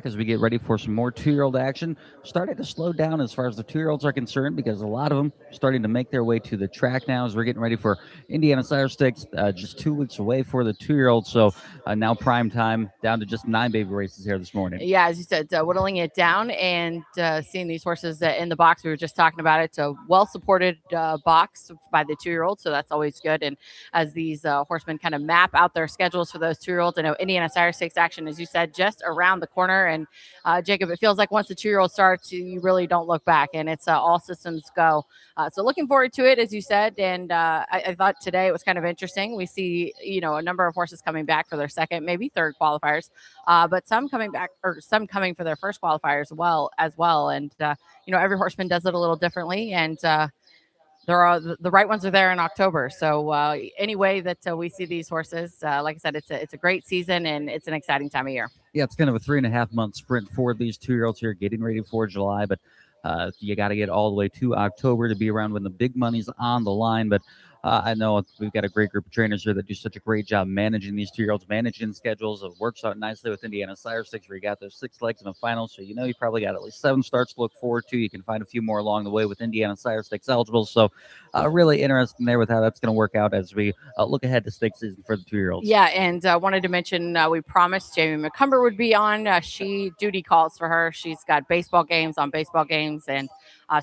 As we get ready for some more two-year-old action. Starting to slow down as far as the two-year-olds are concerned because a lot of them starting to make their way to the track now as we're getting ready for Indiana Sire Stakes, just 2 weeks away for the two-year-olds. So now prime time, down to just 9 baby races here this morning. Yeah, as you said, whittling it down and seeing these horses in the box. We were just talking about it. It's a well-supported box by the two-year-olds, so that's always good. And as these horsemen kind of map out their schedules for those two-year-olds, I know Indiana Sire Stakes action, as you said, just around the corner. And Jacob, it feels like once the two-year-old starts, you really don't look back, and it's all systems go. So looking forward to it, as you said. And I thought today it was kind of interesting. We see, a number of horses coming back for their second, maybe third qualifiers, but some coming back or some coming for their first qualifiers as well. And every horseman does it a little differently, and there are the right ones are there in October. So any way that we see these horses, like I said, it's a great season and it's an exciting time of year. Yeah, it's kind of a 3.5 month sprint for these two-year-olds here, getting ready for July, but you got to get all the way to October to be around when the big money's on the line. But I know we've got a great group of trainers here that do such a great job managing these two-year-olds, managing schedules. It works out nicely with Indiana Sire Stakes, where you got those 6 legs in the final. So you probably got at least 7 starts to look forward to. You can find a few more along the way with Indiana Sire Stakes eligible. So really interesting there with how that's going to work out as we look ahead to stake season for the two-year-olds. Yeah, and wanted to mention we promised Jamie McCumber would be on. She duty calls for her. She's got baseball games on baseball games, and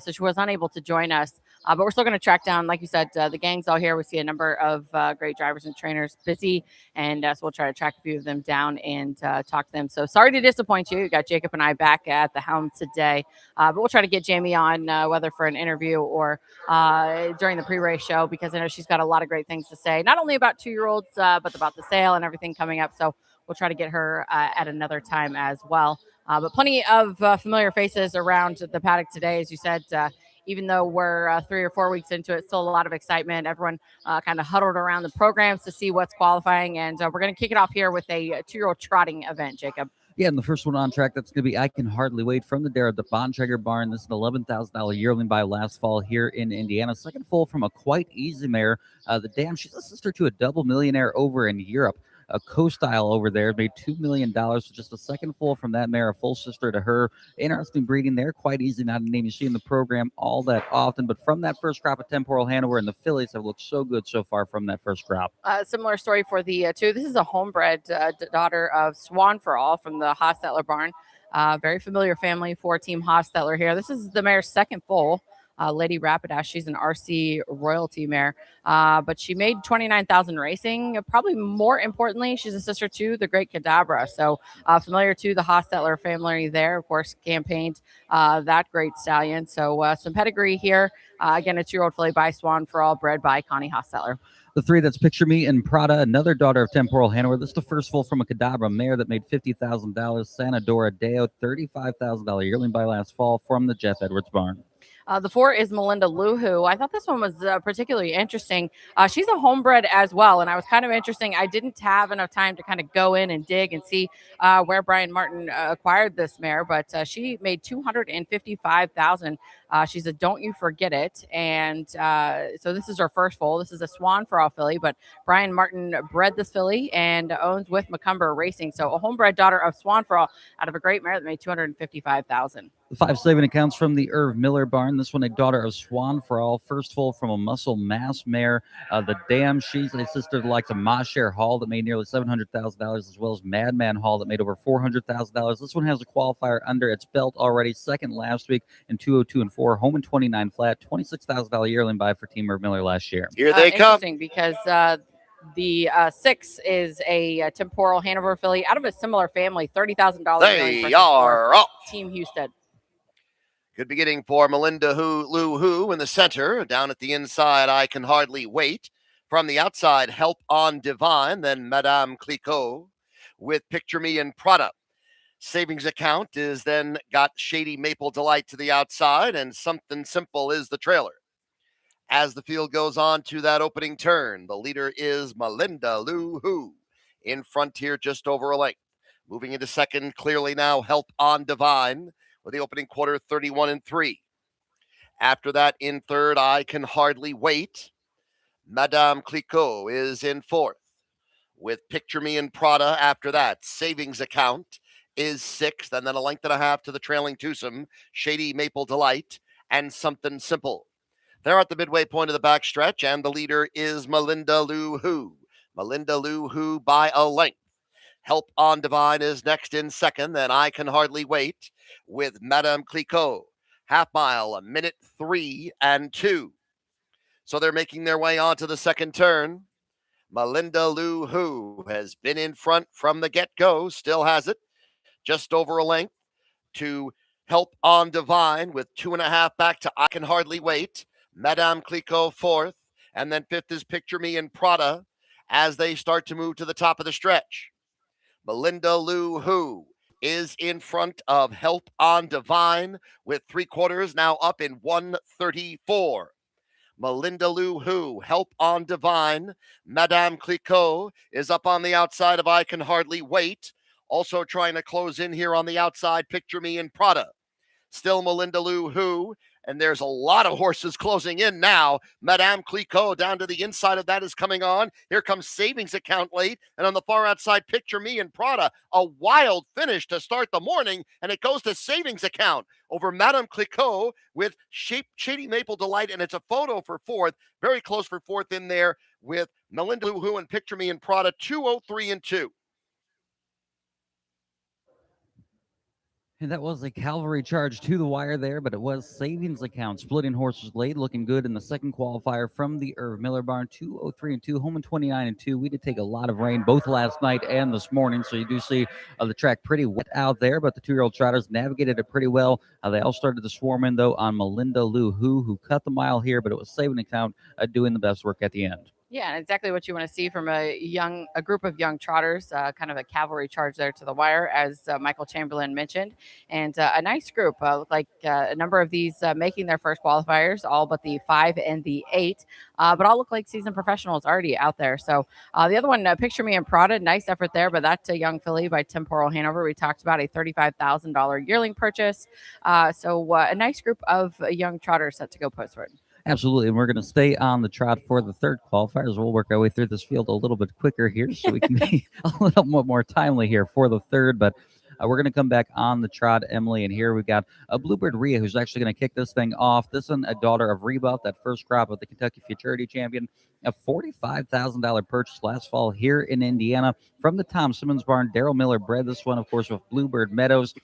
so she was unable to join us. But we're still going to track down, like you said, the gang's all here. We see a number of great drivers and trainers busy, and so we'll try to track a few of them down and talk to them. So sorry to disappoint you. You got Jacob and I back at the helm today, but we'll try to get Jamie on, whether for an interview or during the pre-race show, because I know she's got a lot of great things to say, not only about two-year-olds, but about the sale and everything coming up. So we'll try to get her at another time as well. But plenty of familiar faces around the paddock today, as you said. Even though we're 3 or 4 weeks into it, still a lot of excitement. Everyone kind of huddled around the programs to see what's qualifying. And we're going to kick it off here with a two-year-old trotting event, Jacob. Yeah, and the first one on track, that's going to be I Can Hardly Wait from the Dare, the Bontrager Barn. This is an $11,000 yearling by last fall here in Indiana. Second foal from a Quite Easy mare. The Dam, she's a sister to a double millionaire over in Europe. A co-style over there made $2 million. So just a second foal from that mare, a full sister to her. Interesting breeding there. Quite Easy, not a name you see in the program all that often. But from that first crop of Temporal Hanover, and the fillies have looked so good so far from that first crop. Similar story for the two. This is a homebred daughter of Swan for All from the Hostetler barn. Very familiar family for Team Hostetler here. This is the mare's second foal. Lady Rapidash, she's an RC royalty mare, but she made 29,000 racing. Probably more importantly, she's a sister to the Great Cadabra. So familiar to the Hostetler family there, of course, campaigned that great stallion. So some pedigree here. Again, a 2-year-old filly by Swan for All, bred by Connie Hostetler. The 3, that's Picture Me and Prada, another daughter of Temporal Hanover. This is the first foal from a Cadabra mare that made $50,000. Sanadora Deo, $35,000 yearling by last fall from the Jeff Edwards barn. The 4 is Melinda Luhu. I thought this one was particularly interesting. She's a homebred as well, and I was kind of interesting. I didn't have enough time to kind of go in and dig and see where Brian Martin acquired this mare, but she made $255,000. She's a Don't You Forget It, and so this is her first foal. This is a Swan for All filly, but Brian Martin bred this filly and owns with McCumber Racing. So a homebred daughter of Swan for All out of a great mare that made $255,000. The 5-7 accounts from the Irv Miller barn. This one, a daughter of Swan for All. First foal from a Muscle Mass mare. The Dam, she's a sister to the likes of Masher Hall that made nearly $700,000, as well as Madman Hall that made over $400,000. This one has a qualifier under its belt already. Second last week in 202 and 4. Home in 29 flat. $26,000 yearling buy for Team Irv Miller last year. Here they come. Interesting because the 6 is a Temporal Hanover filly out of a similar family. $30,000. They are off. Team Houston. Good beginning for Melinda Luhu in the center. Down at the inside, I Can Hardly Wait. From the outside, Help on Divine. Then Madame Clicquot with Picture Me and Prada. Savings account is then got Shady Maple Delight to the outside, and Something Simple is the trailer. As the field goes on to that opening turn, the leader is Melinda Luhu. In front here, just over a length. Moving into second, clearly now Help on Divine. With the opening quarter, 31 and 3. After that, in third, I Can Hardly Wait. Madame Clicquot is in fourth. With Picture Me and Prada after that. Savings account is 6th, and then a length and a half to the trailing twosome, Shady Maple Delight and Something Simple. They're at the midway point of the backstretch, and the leader is Melinda Lou Who. Melinda Lou Who by a length. Help on Divine is next in second, then I Can Hardly Wait with Madame Clicquot. Half mile, 1:03 and 2. So they're making their way onto the second turn. Melinda Lou Who has been in front from the get-go, still has it, just over a length to Help on Divine with 2.5 back to I Can Hardly Wait. Madame Clicquot fourth, and then fifth is Picture Me in Prada as they start to move to the top of the stretch. Melinda Lou Who is in front of Help on Divine with 3/4 now up in 1:34. Melinda Lou Who, Help on Divine. Madame Clicquot is up on the outside of I Can Hardly Wait. Also trying to close in here on the outside, Picture Me in Prada. Still Melinda Lou Who, and there's a lot of horses closing in now. Madame Clicquot down to the inside of that is coming on. Here comes Savings Account late, and on the far outside, Picture Me in Prada. A wild finish to start the morning, and it goes to Savings Account over Madame Clicquot with Shady Maple Delight, and it's a photo for fourth. Very close for fourth in there with Melinda Lou Who and Picture Me in Prada, 2:03 and 2. And that was a cavalry charge to the wire there, but it was Savings Account splitting horses late, looking good in the second qualifier from the Irv Miller barn, 2:03 and 2, home in 29 and 2. We did take a lot of rain both last night and this morning, so you do see the track pretty wet out there, but the 2-year-old trotters navigated it pretty well. They all started to swarm in, though, on Melinda Lou Who cut the mile here, but it was Savings Account doing the best work at the end. Yeah, and exactly what you want to see from a group of young trotters, kind of a cavalry charge there to the wire, as Michael Chamberlain mentioned, and a nice group. Like a number of these making their first qualifiers, all but the 5 and the 8, but all look like seasoned professionals already out there. So the other one, Picture Me in Prada, nice effort there, but that's a young filly by Temporal Hanover. We talked about a $35,000 yearling purchase. So a nice group of young trotters set to go postward. Absolutely, and we're going to stay on the trot for the third qualifiers. We'll work our way through this field a little bit quicker here so we can be a little more timely here for the third, but we're going to come back on the trot, Emily, and here we've got a Bluebird Rhea who's actually going to kick this thing off. This one, a daughter of Rebuff, that first crop of the Kentucky Futurity Champion, a $45,000 purchase last fall here in Indiana from the Tom Simmons barn. Daryl Miller bred this one, of course, with Bluebird Meadows.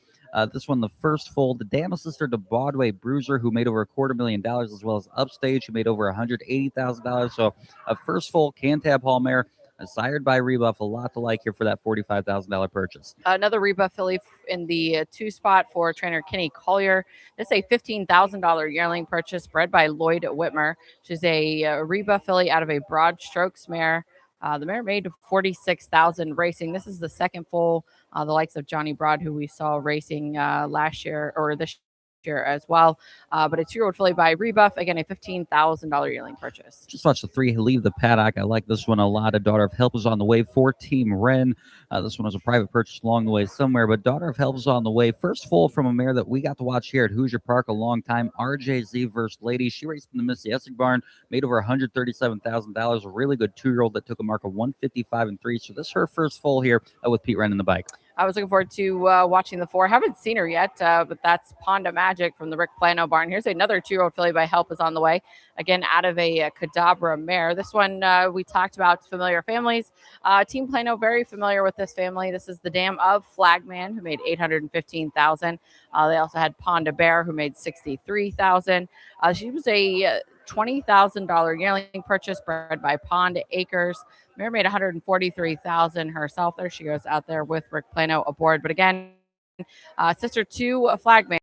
This one, the first foal, the dam sister to Broadway Bruiser, who made over $250,000, as well as Upstage, who made over $180,000. So a first foal Cantab Hall mare, sired by Rebuff. A lot to like here for that $45,000 purchase. Another Rebuff filly in the 2 spot for trainer Kenny Collier. This is a $15,000 yearling purchase bred by Lloyd Whitmer. She's a Rebuff filly out of a Broad Strokes mare. The mare made 46,000 racing. This is the second foal, the likes of Johnny Broad, who we saw racing last year or this year as well. But a 2-year-old filly by Rebuff, again, a $15,000 yearling purchase. Just watch the 3 leave the paddock. I like this one a lot. A Daughter of Help is on the way for Team Wren. This one was a private purchase along the way somewhere, but Daughter of Help is on the way. First foal from a mare that we got to watch here at Hoosier Park a long time, RJZ First Lady. She raced in the Missy Essig barn, made over $137,000. A really good 2-year-old that took a mark of 155 and 3. So this is her first foal here with Pete Wren in the bike. I was looking forward to watching the 4. Haven't seen her yet, but that's Ponda Magic from the Rick Plano barn. Here's another 2-year-old filly by Help is on the way. Again, out of a Cadabra mare. This one we talked about familiar families. Team Plano, very familiar with this family. This is the dam of Flagman, who made $815,000. They also had Ponda Bear, who made $63,000. She was a $20,000 yearling purchase bred by Pond Acres. Mare made $143,000 herself. There she goes out there with Rick Plano aboard. But again, sister to Flagman.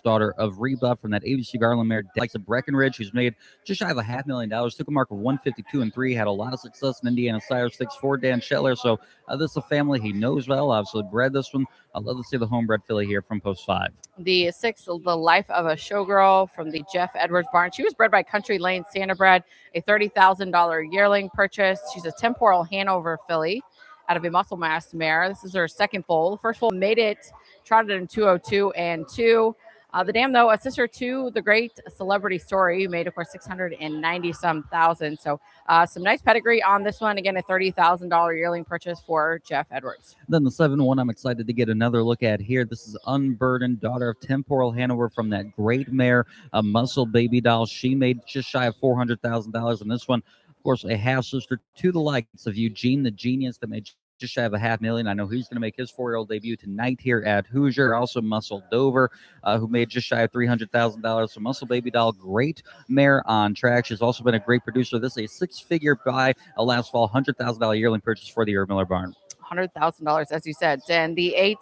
Daughter of Rebuff from that ABC Garland mare, likes of Breckenridge, who's made just shy of $500,000, took a mark of 152 and 3, had a lot of success in Indiana Sire Stakes for Dan Scheller. So this is a family he knows well. Obviously bred this one. I'd love to see the homebred filly here from Post 5. The 6, The Life of a Showgirl from the Jeff Edwards barn. She was bred by Country Lane Standardbred, a $30,000 yearling purchase. She's a Temporal Hanover filly out of a Muscle Mass mare. This is her second foal. The first foal made it, trotted in 2:02 and 2. The dam, though, a sister to the great Celebrity Story, who made, of course, 690 some thousand. So some nice pedigree on this one. Again, a $30,000 yearling purchase for Jeff Edwards. Then the 7-1 I'm excited to get another look at here. This is Unburdened, daughter of Temporal Hanover from that great mare, a Muscle Baby Doll. She made just shy of $400,000 in this one. Of course, a half sister to the likes of Eugene the Genius that made just shy of $500,000. I know he's going to make his 4-year-old debut tonight here at Hoosier. Also, Muscle Dover, who made just shy of $300,000. So, Muscle Baby Doll, great mare on track. She's also been a great producer. This is a 6-figure buy, a last fall $100,000 yearling purchase for the Irv Miller barn. $100,000, as you said. And the 8,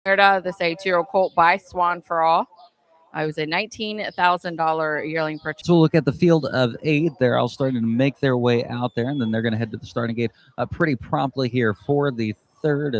this 8-year-old colt by Swan for All. It was a $19,000 yearling purchase. So we'll look at the field of 8. They're all starting to make their way out there, and then they're going to head to the starting gate pretty promptly here for the 3rd.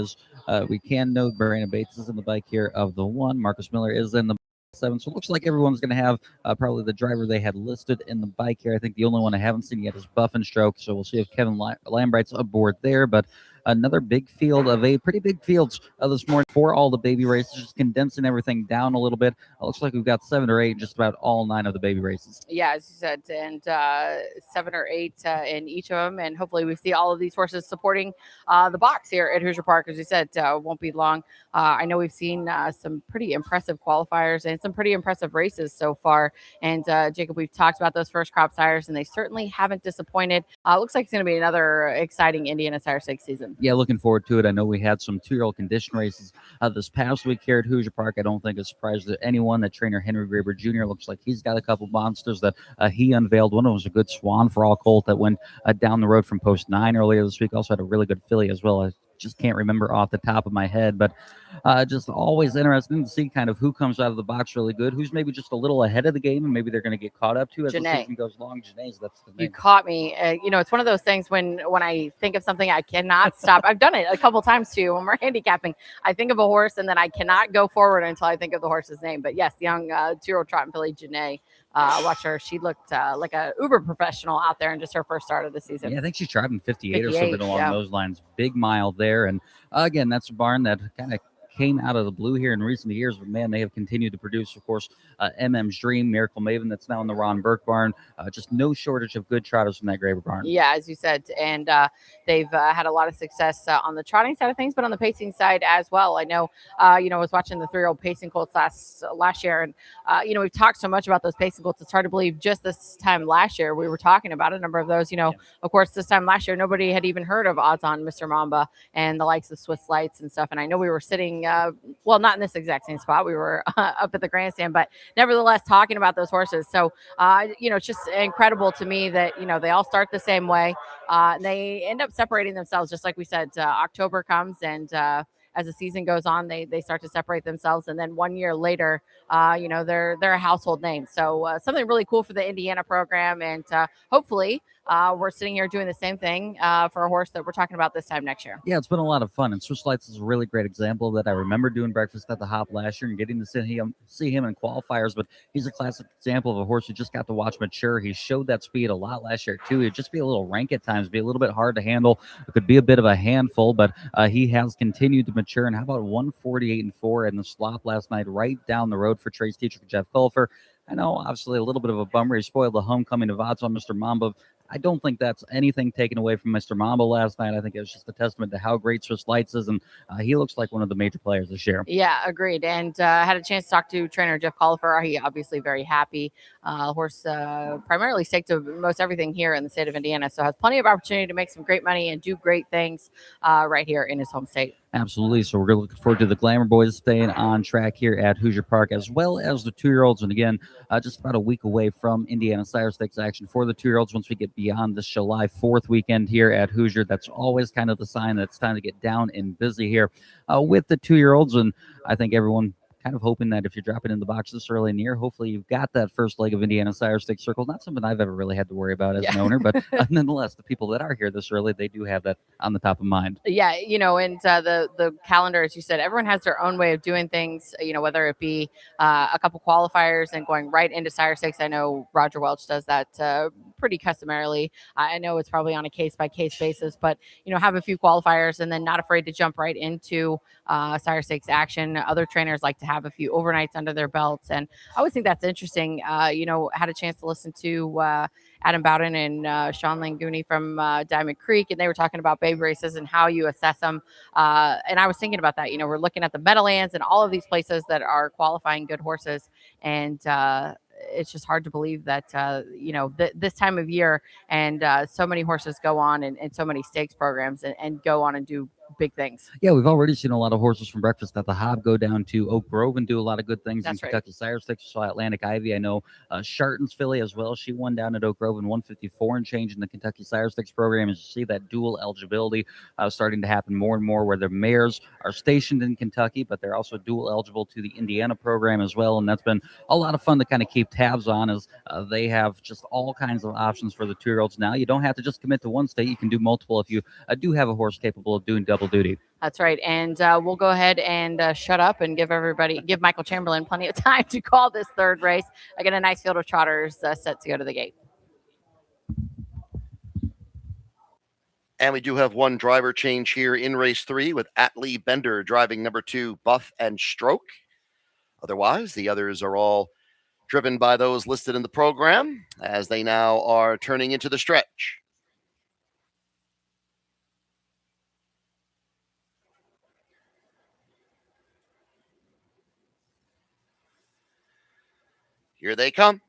As we can note, Brandon Bates is in the bike here of the 1. Marcus Miller is in the 7. So it looks like everyone's going to have probably the driver they had listed in the bike here. I think the only one I haven't seen yet is Buff and Stroke. So we'll see if Kevin Lambright's aboard there. But another big field of 8, pretty big fields this morning for all the baby races, just condensing everything down a little bit. It looks like we've got 7 or 8 in just about all 9 of the baby races. Yeah, as you said, and 7 or 8 in each of them. And hopefully we see all of these horses supporting the box here at Hoosier Park. As you said, won't be long. I know we've seen some pretty impressive qualifiers and some pretty impressive races so far. And Jacob, we've talked about those first crop sires, and they certainly haven't disappointed. Looks like it's going to be another exciting Indiana Sire Stakes season. Yeah, looking forward to it. I know we had some 2-year-old condition races this past week here at Hoosier Park. I don't think it's a surprise to anyone that trainer Henry Graber Jr. looks like he's got a couple monsters that he unveiled. One of them was a good Swan for All colt that went down the road from post 9 earlier this week. Also had a really good filly as well. I just can't remember off the top of my head, but just always interesting to see kind of who comes out of the box really good, who's maybe just a little ahead of the game, and maybe they're going to get caught up to as the season goes long. Janae's, that's the name. You caught me. It's one of those things when I think of something, I cannot stop. I've done it a couple times too when we're handicapping. I think of a horse, and then I cannot go forward until I think of the horse's name. But yes, young 2-year-old trotting filly Janae. Watch her. She looked like a uber professional out there in just her first start of the season. Yeah, I think she's driving 58 or something along those lines. Big mile there. And again, that's a barn that kind of came out of the blue here in recent years, but man, they have continued to produce, of course, MM's Dream, Miracle Maven, that's now in the Ron Burke barn. Just no shortage of good trotters from that Graber barn. Yeah, as you said, and they've had a lot of success on the trotting side of things, but on the pacing side as well. I know, I was watching the 3-year-old pacing colts last year, and we've talked so much about those pacing colts. It's hard to believe just this time last year we were talking about a number of those. Of course, this time last year nobody had even heard of Odds On Mr. Mamba and the likes of Swiss Lights and stuff. And I know we were sitting. Not in this exact same spot. We were up at the grandstand, but nevertheless talking about those horses. So, it's just incredible to me that, they all start the same way. They end up separating themselves, just like we said. October comes, and as the season goes on, they start to separate themselves. And then 1 year later, they're a household name. So something really cool for the Indiana program. And hopefully we're sitting here doing the same thing for a horse that we're talking about this time next year. Yeah, it's been a lot of fun. And Swiss Lights is a really great example that I remember doing breakfast at the Hop last year and getting to see him in qualifiers. But he's a classic example of a horse you just got to watch mature. He showed that speed a lot last year, too. He'd just be a little rank at times, be a little bit hard to handle. It could be a bit of a handful, but he has continued to mature. And how about 148-4 in the slop last night, right down the road for Trace Teacher, Jeff Culfer? I know, obviously, a little bit of a bummer. He spoiled the homecoming of Odds On Mr. Mamba. I don't think that's anything taken away from Mr. Mamba last night. I think it was just a testament to how great Swiss Lights is, and he looks like one of the major players this year. Yeah, agreed. And had a chance to talk to trainer Jeff Qualifiers. He obviously very happy. Horse primarily staked to most everything here in the state of Indiana, so has plenty of opportunity to make some great money and do great things right here in his home state. Absolutely. So we're looking forward to the Glamour Boys staying on track here at Hoosier Park, as well as the 2-year-olds. And again, just about a week away from Indiana Sire Stakes action for the 2-year-olds. Once we get beyond this July 4th weekend here at Hoosier, that's always kind of the sign that it's time to get down and busy here with the 2-year-olds. And I think everyone kind of hoping that if you're dropping in the box this early in the year, hopefully you've got that first leg of Indiana Sire Stakes circles. Not something I've ever really had to worry about as an owner, but nonetheless, the people that are here this early, they do have that on the top of mind. Yeah, and the calendar, as you said, everyone has their own way of doing things, whether it be a couple qualifiers and going right into Sire Stakes. I know Roger Welch does that pretty customarily. I know it's probably on a case by case basis, but have a few qualifiers and then not afraid to jump right into sire stakes action. Other trainers like to have a few overnights under their belts, and I always think that's interesting. Had a chance to listen to Adam Bowden and Sean Languni from Diamond Creek, and they were talking about baby races and how you assess them. And I was thinking about that. We're looking at the Meadowlands and all of these places that are qualifying good horses, and it's just hard to believe that this time of year and so many horses go on and so many stakes programs and go on and do big things. Yeah, we've already seen a lot of horses from Breakfast at the Hob go down to Oak Grove and do a lot of good things. That's in right. Kentucky Sire Stakes. We saw Atlantic Ivy. I know Sharton's filly as well. She won down at Oak Grove in 154 and change in the Kentucky Sire Stakes program. As you see that dual eligibility starting to happen more and more, where the mares are stationed in Kentucky, but they're also dual eligible to the Indiana program as well. And that's been a lot of fun to kind of keep tabs on, as they have just all kinds of options for the 2-year-olds now. You don't have to just commit to one state. You can do multiple if you do have a horse capable of doing double duty. That's right. And we'll go ahead and shut up and give Michael Chamberlain plenty of time to call this third race. Again, a nice field of trotters set to go to the gate. And we do have one driver change here in race 3 with Atlee Bender driving number 2, Buff and Stroke. Otherwise, the others are all driven by those listed in the program as they now are turning into the stretch. Here they come.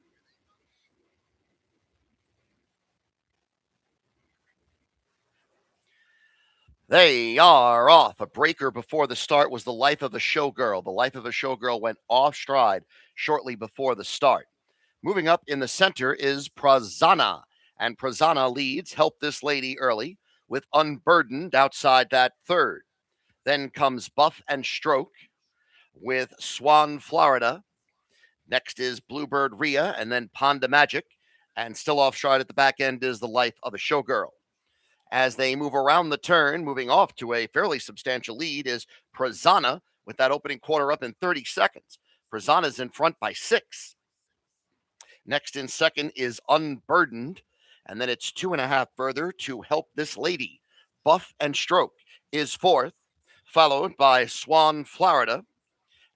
They are off. A breaker before the start was the Life of a Showgirl. The Life of a Showgirl went off stride shortly before the start. Moving up in the center is Prazana, and Prazana leads Help This Lady early with Unburdened outside that third. Then comes Buff and Stroke with Swan Florida. Next is Bluebird Rhea, and then Ponda Magic. And still off stride at the back end is the Life of a Showgirl. As they move around the turn, moving off to a fairly substantial lead is Prazana with that opening quarter up in 30 seconds. Prazana's in front by 6. Next in second is Unburdened, and then it's 2.5 further to Help This Lady. Buff and Stroke is fourth, followed by Swan Florida,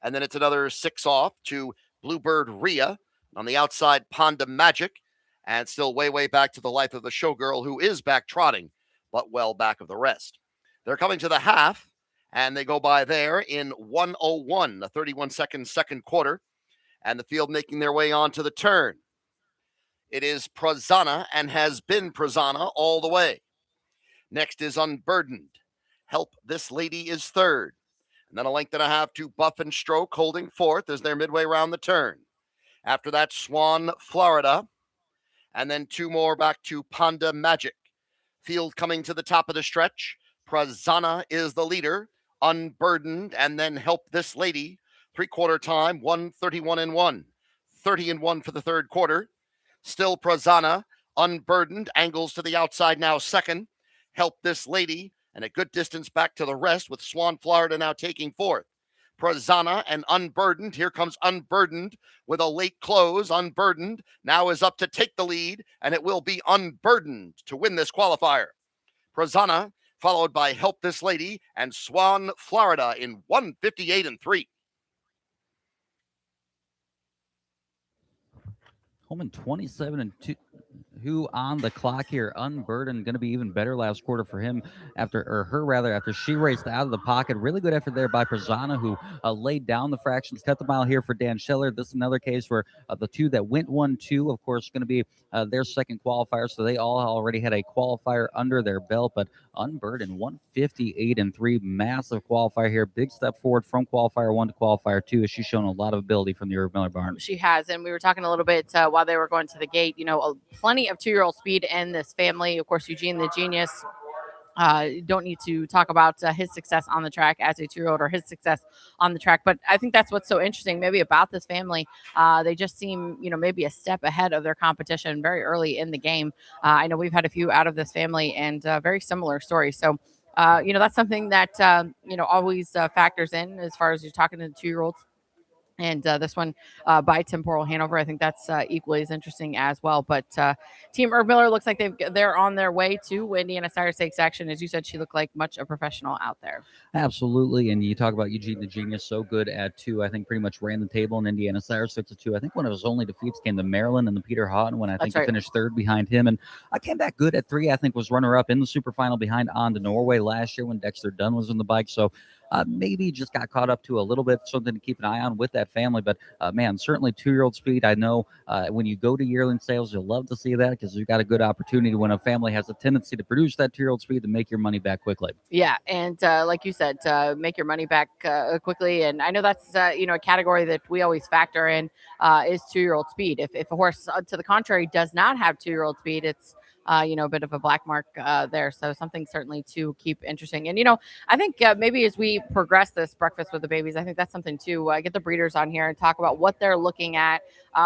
and then it's another 6 off to Bluebird Rhea. On the outside, Ponda Magic, and still way back to the Life of the Showgirl, who is back trotting, but well back of the rest. They're coming to the half, and they go by there in 1:01, the 31-second second quarter, and the field making their way onto the turn. It is Prazana and has been Prazana all the way. Next is Unburdened. Help This Lady is third. And then a length and a half to Buff and Stroke holding fourth as they're midway around the turn. After that, Swan Florida. And then 2 more back to Ponda Magic. Field coming to the top of the stretch. Prazana is the leader. Unburdened, and then Help This Lady. 3/4 time, 1:31-1. 30-1 for the third quarter. Still Prazana. Unburdened, angles to the outside now second. Help This Lady, and a good distance back to the rest with Swan Florida now taking fourth. Prazana and Unburdened. Here comes Unburdened with a late close. Unburdened now is up to take the lead, and it will be Unburdened to win this qualifier. Prazana, followed by Help This Lady and Swan Florida in 1:58-3. Holman 27-2. Who on the clock here? Unburdened, going to be even better last quarter for him after she raced out of the pocket. Really good effort there by Prazana, who laid down the fractions, cut the mile here for Dan Scheller. This is another case where the two that went 1-2, of course, going to be their second qualifier. So they all already had a qualifier under their belt, but Unburdened 1:58-3, massive qualifier here. Big step forward from qualifier 1 to qualifier 2, as she's shown a lot of ability from the Irv Miller barn. She has, and we were talking a little bit while they were going to the gate, plenty of 2-year-old speed in this family. Of course, Eugene the Genius, don't need to talk about his success on the track as a 2-year-old or his success on the track. But I think that's what's so interesting maybe about this family. They just seem, maybe a step ahead of their competition very early in the game. I know we've had a few out of this family and very similar stories. So, that's something that, always factors in as far as you're talking to the 2-year-olds. And this one by Temporal Hanover, I think that's equally as interesting as well. But Team Herb Miller looks like they're on their way to Indiana Sire Stakes action. As you said, she looked like much a professional out there. Absolutely. And you talk about Eugene the Genius, so good at 2. I think pretty much ran the table in Indiana Sire 6-2. I think one of his only defeats came to Maryland and the Peter Houghton when I think he finished 3rd behind him. And I came back good at 3. I think was runner-up in the super final behind On to Norway last year when Dexter Dunn was on the bike. So maybe just got caught up to a little bit, something to keep an eye on with that family. But man, certainly 2-year-old speed. I know when you go to yearling sales, you'll love to see that because you've got a good opportunity when a family has a tendency to produce that 2-year-old speed to make your money back quickly. Yeah, and like you said, make your money back quickly. And I know that's a category that we always factor in is 2-year-old speed. If a horse, to the contrary, does not have 2-year-old speed, it's a bit of a black mark there. So something certainly to keep interesting. And, I think maybe as we progress this breakfast with the babies, I think that's something to get the breeders on here and talk about what they're looking at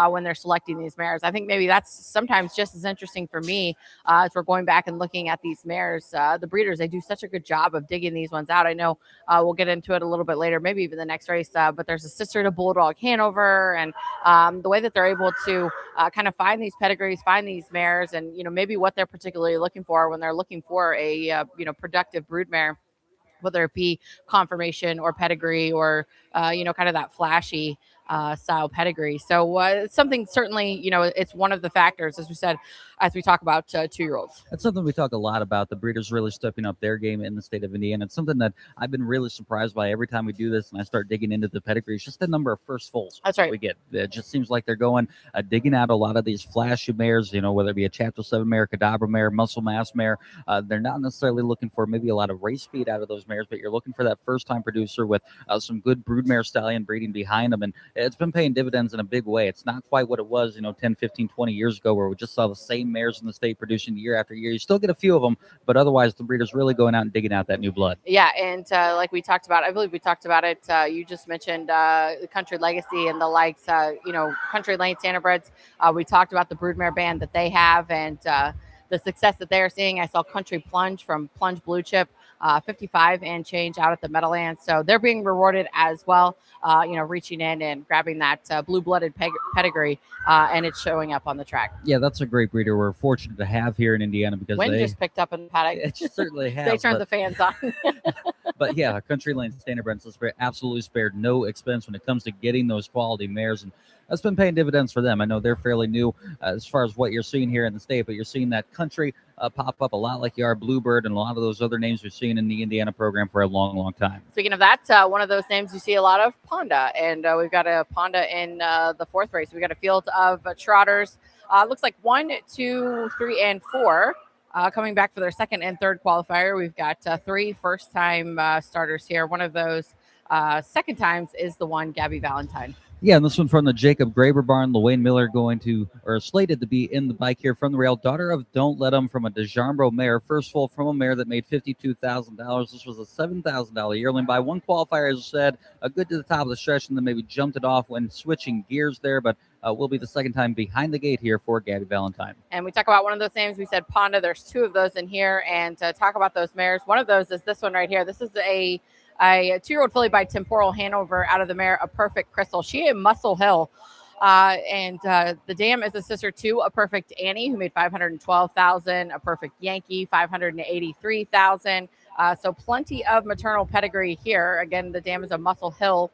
when they're selecting these mares. I think maybe that's sometimes just as interesting for me as we're going back and looking at these mares. The breeders, they do such a good job of digging these ones out. I know we'll get into it a little bit later, maybe even the next race, but there's a sister to Bulldog Hanover, and the way that they're able to kind of find these pedigrees, find these mares, and maybe what they're particularly looking for when they're looking for a productive broodmare, whether it be conformation or pedigree or kind of that flashy style pedigree. So it's something certainly, it's one of the factors, as we said, as we talk about 2-year-olds. That's something we talk a lot about, the breeders really stepping up their game in the state of Indiana. It's something that I've been really surprised by every time we do this and I start digging into the pedigree. It's just the number of first foals That's right. we get. It just seems like they're going, digging out a lot of these flashy mares, whether it be a Chapter 7 mare, Cadabra mare, Muscle Mass mare. They're not necessarily looking for maybe a lot of race speed out of those mares, but you're looking for that first-time producer with some good broodmare stallion breeding behind them. And it's been paying dividends in a big way. It's not quite what it was, 10, 15, 20 years ago where we just saw the same mares in the state producing year after year. You still get a few of them, but otherwise the breeders really going out and digging out that new blood. Yeah, and like we talked about, I believe we talked about it. You just mentioned the Country Legacy and the likes, Country Lane Standardbreds. We talked about the broodmare band that they have and the success that they are seeing. I saw Country Plunge from Plunge Blue Chip, 55 and change out at the Meadowlands. So they're being rewarded as well, reaching in and grabbing that blue-blooded pedigree, and it's showing up on the track. Yeah, that's a great breeder we're fortunate to have here in Indiana because Wind just picked up in the paddock. It certainly has. They turned the fans on. But yeah, Country Lane Standardbreds absolutely spared no expense when it comes to getting those quality mares, and that's been paying dividends for them. I know they're fairly new as far as what you're seeing here in the state, but you're seeing that Country pop up a lot like you are Bluebird and a lot of those other names we've seen in the Indiana program for a long, long time. Speaking of that, one of those names you see a lot of, Ponda, and we've got a Ponda in the 4th race. We got a field of trotters. Looks like 1, 2, 3, and 4. Coming back for their 2nd and 3rd qualifier. We've got 3 first-time starters here. One of those second times is the one Gabby Valentine. Yeah, and this one from the Jacob Graber barn. Lawayne Miller slated to be in the bike here from the rail. Daughter of Don't Let 'Em from a DeJarmbro mare. First foal from a mare that made $52,000. This was a $7,000 yearling by one qualifier, as I said, a good to the top of the stretch, and then maybe jumped it off when switching gears there, but will be the second time behind the gate here for Gabby Valentine. And we talk about one of those names. We said Ponda. There's 2 of those in here, and to talk about those mares, one of those is this one right here. This is a 2-year-old filly by Temporal Hanover out of the mare, A Perfect Crystal. She in Muscle Hill. And the dam is a sister to A Perfect Annie, who made $512,000. A Perfect Yankee, $583,000. So plenty of maternal pedigree here. Again, the dam is a Muscle Hill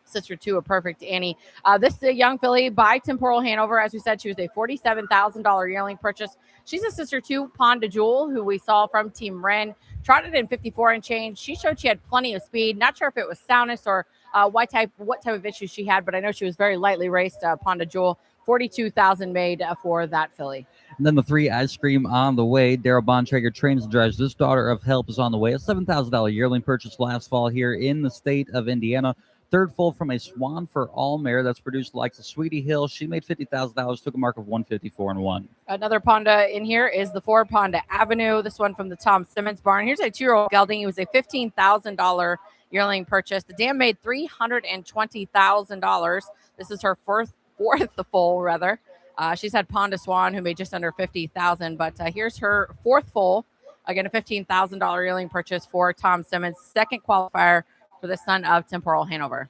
sister to A Perfect Annie. This is a young filly by Temporal Hanover. As we said, she was a $47,000 yearling purchase. She's a sister to Ponda Jewel, who we saw from Team Wren. Trotted in 54 and change. She showed she had plenty of speed. Not sure if it was soundness or what type of issues she had, but I know she was very lightly raced. Ponda Jewel, $42,000 made for that filly. And then the 3 Ice Cream on the way. Daryl Bontrager trains and drives this Daughter of Help is on the way. A $7,000 yearling purchase last fall here in the state of Indiana. 3rd foal from a Swan for All mare that's produced like the Sweetie Hill. She made $50,000, took a mark of 154 and 1. Another Ponda in here is the 4 Ponda Avenue. This one from the Tom Simmons barn. Here's a 2-year-old gelding. It was a $15,000 yearling purchase. The dam made $320,000. This is her fourth foal, rather. She's had Ponda Swan, who made just under $50,000, but here's her 4th foal. Again, a $15,000 yearling purchase for Tom Simmons, 2nd qualifier for the son of Temporal Hanover.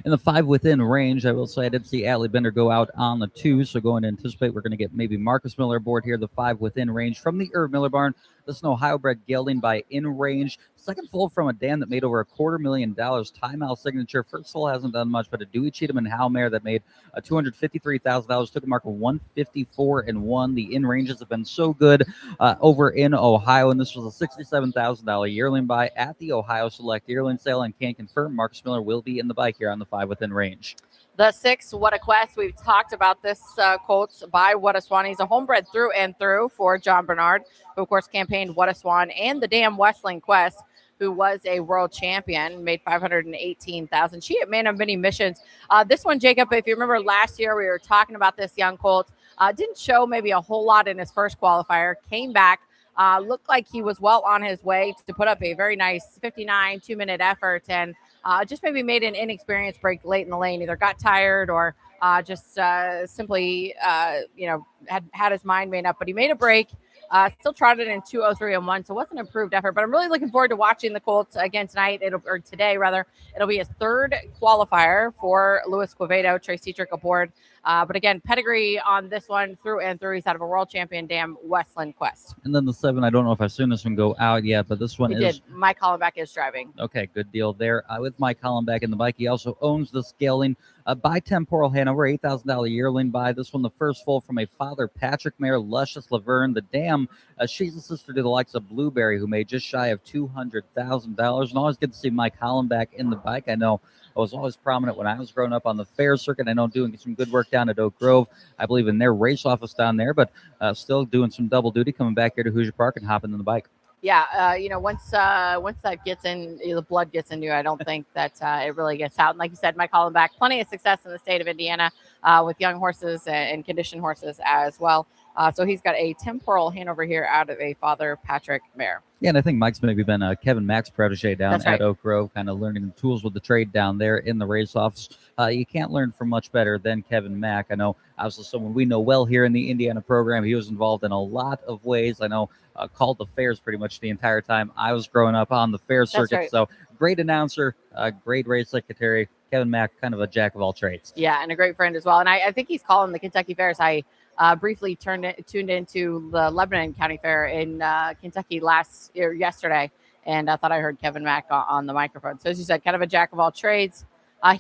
In the 5 within range, I will say I did see Allie Bender go out on the 2, so going to anticipate we're going to get maybe Marcus Miller aboard here, the 5 within range from the Irv Miller barn. This is an Ohio bred gelding by In Range. Second foal from a dam that made over $250,000. Time out signature. First foal hasn't done much, but a Dewey Cheatham and Hal mare that made $253,000. Took a mark of 154 and 1. The In Ranges have been so good over in Ohio, and this was a $67,000 yearling buy at the Ohio Select Yearling Sale, and can confirm Marcus Miller will be in the bike here on the 5 within range. The 6, What a Quest. We've talked about this Colts by What a Swan. He's a homebred through and through for John Bernard, who, of course, campaigned What a Swan and the damn Westling Quest, who was a world champion, made $518,000. She had man of many missions. This one, Jacob, if you remember last year, we were talking about this young colt. Didn't show maybe a whole lot in his first qualifier. Came back. Looked like he was well on his way to put up a very nice 59 2-minute effort, and just maybe made an inexperienced break late in the lane. Either got tired or just simply, had his mind made up. But he made a break. Still trotted in 2:03 and 1, so it was an improved effort. But I'm really looking forward to watching the Colts again tonight, or today rather. It'll be his third qualifier for Luis Quevedo, Trace Dietrich aboard. But again, pedigree on this one through and through. He's out of a world champion dam Westland Quest. And then the 7, I don't know if I've seen this one go out yet, but this one is. Mike Hollenbach is driving. Okay, good deal there with Mike Hollenbach in the bike. He also owns the scaling by Temporal Hanover, $8,000 yearling buy. This one, the first foal from a Father Patrick mare, Luscious Laverne. The dam, she's a sister to the likes of Blueberry, who made just shy of $200,000. And always good to see Mike Hollenbach in the bike. I know I was always prominent when I was growing up on the fair circuit. I know doing some good work down at Oak Grove. I believe in their race office down there, but still doing some double duty, coming back here to Hoosier Park and hopping in the bike. Yeah, once that gets in, the blood gets into you, I don't think that it really gets out. And like you said, Mike Hollenbach, plenty of success in the state of Indiana with young horses and conditioned horses as well. So he's got a Temporal Hanover here out of a Father Patrick mare. Yeah, and I think Mike's maybe been Kevin Mack's protege down at Oak Grove, kind of learning the tools with the trade down there in the race office. You can't learn from much better than Kevin Mack. I know, obviously, someone we know well here in the Indiana program. He was involved in a lot of ways. I know, called the fairs pretty much the entire time I was growing up on the fair circuit. Right. So great announcer, great race secretary. Kevin Mack, kind of a jack of all trades. Yeah, and a great friend as well. And I think he's calling the Kentucky Fairs. I briefly tuned into the Lebanon County Fair in Kentucky yesterday, and I thought I heard Kevin Mack on the microphone. So as you said, kind of a jack of all trades.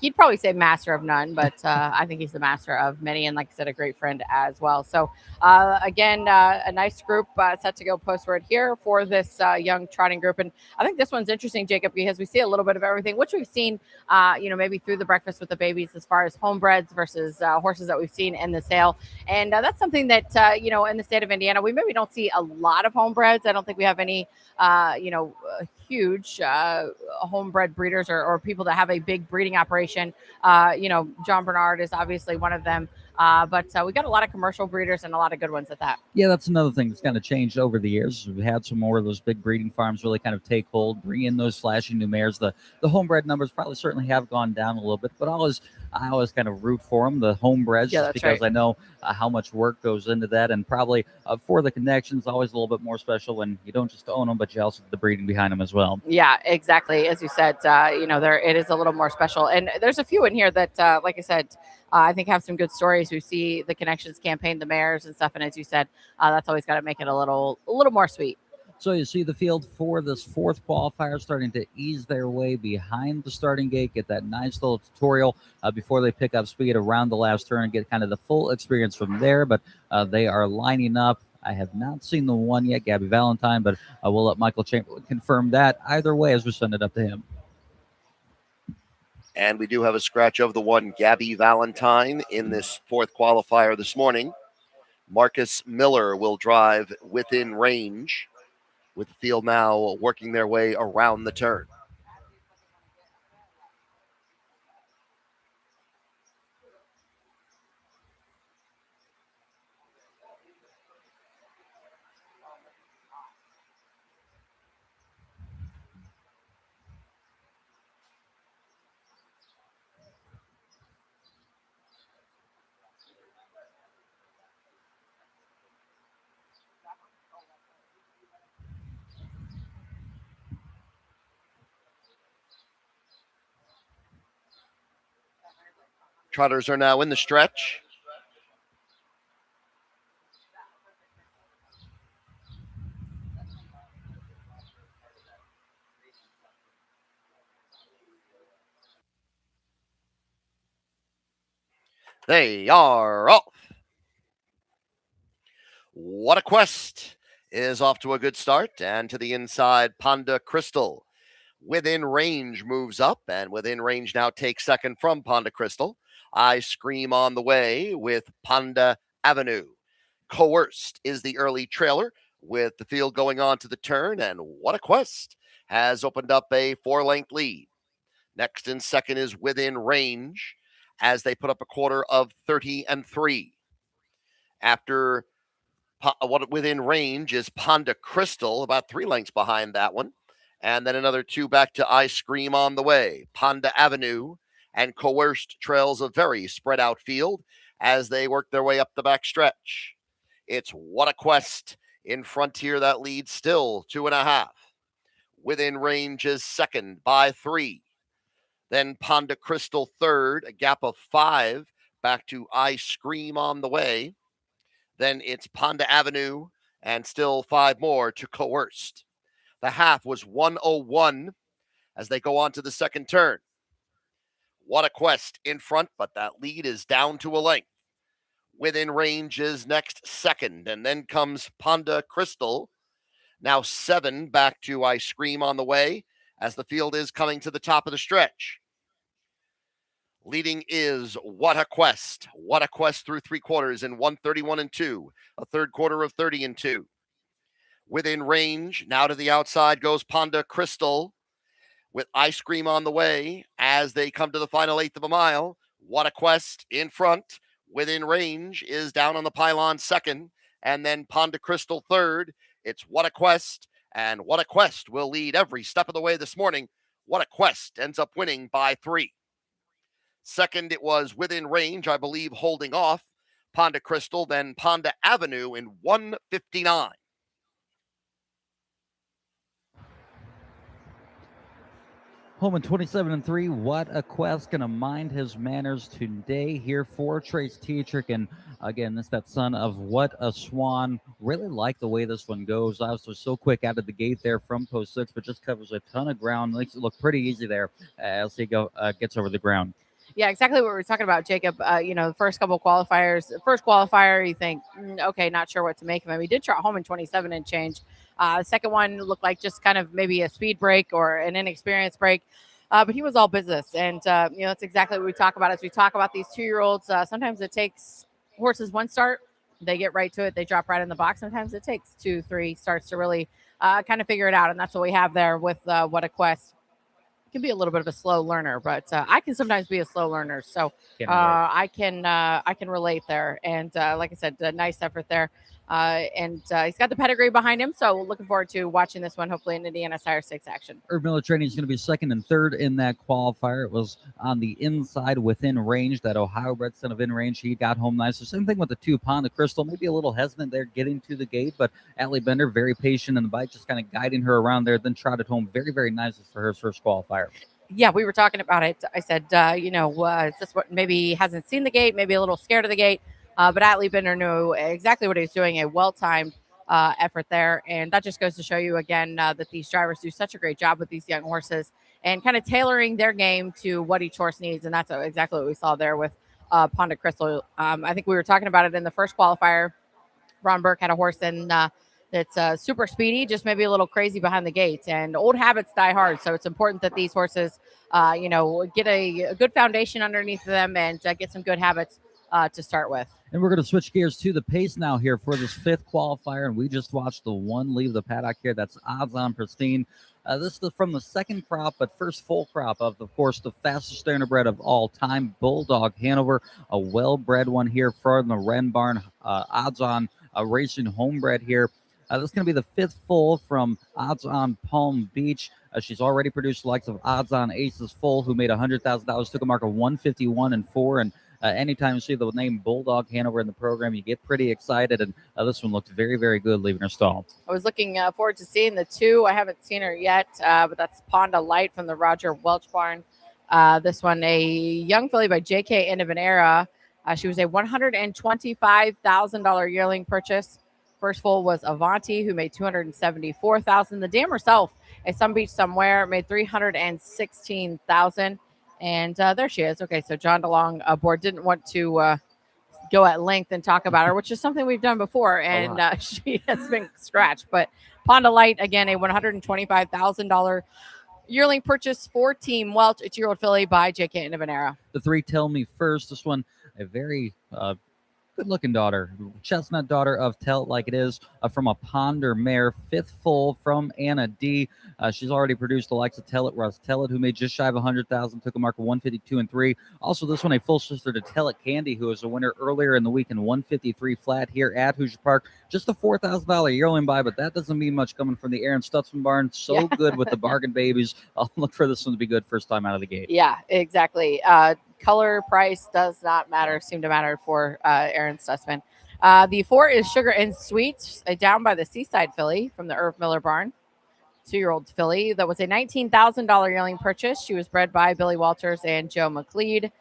He'd probably say master of none, but I think he's the master of many, and like I said, a great friend as well. So again, a nice group set to go postward here for this young trotting group. And I think this one's interesting, Jacob, because we see a little bit of everything, which we've seen, maybe through the Breakfast with the Babies, as far as homebreds versus horses that we've seen in the sale. And that's something that, in the state of Indiana, we maybe don't see a lot of homebreds. I don't think we have any, huge homebred breeders or people that have a big breeding operation. John Bernard is obviously one of them. But we got a lot of commercial breeders and a lot of good ones at that. Yeah, that's another thing that's kind of changed over the years. We've had some more of those big breeding farms really kind of take hold, bring in those flashy new mares. The homebred numbers probably certainly have gone down a little bit, but I always kind of root for them, the homebreds, just because I know how much work goes into that, and probably for the connections, always a little bit more special when you don't just own them, but you also have the breeding behind them as well. Yeah, exactly. As you said, it is a little more special, and there's a few in here that, like I said, I think have some good stories. We see the connections campaign, the mares and stuff, and as you said, that's always got to make it a little more sweet. So you see the field for this fourth qualifier starting to ease their way behind the starting gate, get that nice little tutorial before they pick up speed around the last turn and get kind of the full experience from there. But they are lining up. I have not seen the one yet, Gabby Valentine, but we'll let Michael Chamberlain confirm that either way as we send it up to him. And we do have a scratch of the one, Gabby Valentine, in this fourth qualifier this morning. Marcus Miller will drive within range, with the field now working their way around the turn. Trotters are now in the stretch. They are off. What a Quest is off to a good start, and to the inside, Ponda Crystal. Within range moves up, and within range now takes second from Ponda Crystal. I Scream on the way with Ponda Avenue. Coerced is the early trailer, with the field going on to the turn, and What a Quest has opened up a 4-length lead. Next in second is Within Range, as they put up a quarter of 30-3. After what Within Range is Ponda Crystal, about 3 lengths behind that one. And then another 2 back to I Scream on the way. Ponda Avenue and Coerced trails a very spread out field as they work their way up the back stretch. It's What a Quest in Frontier that leads still 2.5. Within Range is second by 3. Then Ponda Crystal third, a gap of 5 back to I Scream on the way. Then it's Ponda Avenue and still 5 more to Coerced. The half was 101 as they go on to the second turn. What a Quest in front, but that lead is down to a length. Within Range is next second, and then comes Ponda Crystal. Now 7 back to I Scream on the way as the field is coming to the top of the stretch. Leading is What a Quest. What a Quest through 3 quarters in 131-2, a third quarter of 30-2. Within Range, now to the outside goes Ponda Crystal with I Scream on the way as they come to the final eighth of a mile. What a Quest in front. Within Range is down on the pylon second, and then Ponda Crystal third. It's What a Quest, and What a Quest will lead every step of the way this morning. What a Quest ends up winning by 3. Second, it was Within Range, I believe, holding off Ponda Crystal, then Ponda Avenue in 159. Home in 27-3. What a Quest. Gonna mind his manners today here for Trace Tetrick. And again, this that son of What a Swan. Really like the way this one goes. Obviously so quick out of the gate there from post 6, but just covers a ton of ground. Makes it look pretty easy there as he gets over the ground. Yeah, exactly what we were talking about, Jacob. The first couple qualifiers, first qualifier, you think, okay, not sure what to make of him. He did trot home in 27 and change. Second one looked like just kind of maybe a speed break or an inexperienced break. But he was all business. And, that's exactly what we talk about as we talk about these 2-year-olds. Sometimes it takes horses one start. They get right to it. They drop right in the box. Sometimes it takes 2-3 starts to really kind of figure it out. And that's what we have there with What a Quest. Can be a little bit of a slow learner, but I can sometimes be a slow learner. So I can relate there. And like I said, a nice effort there. And he's got the pedigree behind him. So looking forward to watching this one, hopefully in Indiana Sire Stakes action. Herb Miller Training is going to be second and third in that qualifier. It was on the inside Within Range, that Ohio bred son of In Range. He got home nice. The same thing with the 2, Ponda Crystal. Maybe a little hesitant there getting to the gate, but Allie Bender, very patient in the bike, just kind of guiding her around there, then trotted home very, very nicely for her first qualifier. Yeah, we were talking about it. I said, is this what maybe hasn't seen the gate, maybe a little scared of the gate, but Atlee Bender knew exactly what he was doing, a well-timed effort there. And that just goes to show you again that these drivers do such a great job with these young horses and kind of tailoring their game to what each horse needs. And that's exactly what we saw there with Ponda Crystal. I think we were talking about it in the first qualifier. Ron Burke had a horse in that's super speedy, just maybe a little crazy behind the gates. And old habits die hard. So it's important that these horses, get a good foundation underneath them and get some good habits to start with. And we're going to switch gears to the pace now here for this 5th qualifier. And we just watched the one leave the paddock here. That's Odds On Pristine. This is from the second crop, but first full crop of course, the fastest standardbred of all time, Bulldog Hanover, a well-bred one here from the Wren Barn. Odds On Racing homebred here. This is going to be the 5th full from Odds On Palm Beach. She's already produced the likes of Odds On Aces Full, who made $100,000, took a mark of 151-4. And anytime you see the name Bulldog Hanover in the program, you get pretty excited. And this one looked very, very good leaving her stall. I was looking forward to seeing the 2. I haven't seen her yet, but that's Ponda Light from the Roger Welch Barn. This one, a young filly by J.K. Indivenera. She was a $125,000 yearling purchase. First foal was Avanti, who made $274,000. The dam herself, a Some Beach Somewhere, made $316,000. And there she is. Okay, so John DeLong board didn't want to go at length and talk about her, which is something we've done before, and she has been scratched. But Pond of Light, again, a $125,000 yearling purchase for Team Welch, a 2-year-old filly by J.K. Indivenera. The three Tell Me First. This one, a very good-looking daughter, chestnut daughter of Tell It Like It Is, from a Ponder mare, 5th foal from Anna D. She's already produced the likes of Tell It, Russ Tell It, who made just shy of 100,000, took a mark of 152 and 3. Also, this one, a full sister to Tell It Candy, who was a winner earlier in the week in 153 flat here at Hoosier Park. Just a $4,000 yearling buy, but that doesn't mean much coming from the Aaron Stutzman barn. So good with the bargain babies. I'll look for this one to be good first time out of the gate. Yeah, exactly. Color, price does not seem to matter for Aaron Stutzman. The 4 is Sugar and Sweet, a Down by the Seaside filly from the Irv Miller barn. 2-year-old filly that was a $19,000 yearling purchase. She was bred by Billy Walters and Joe McLeod,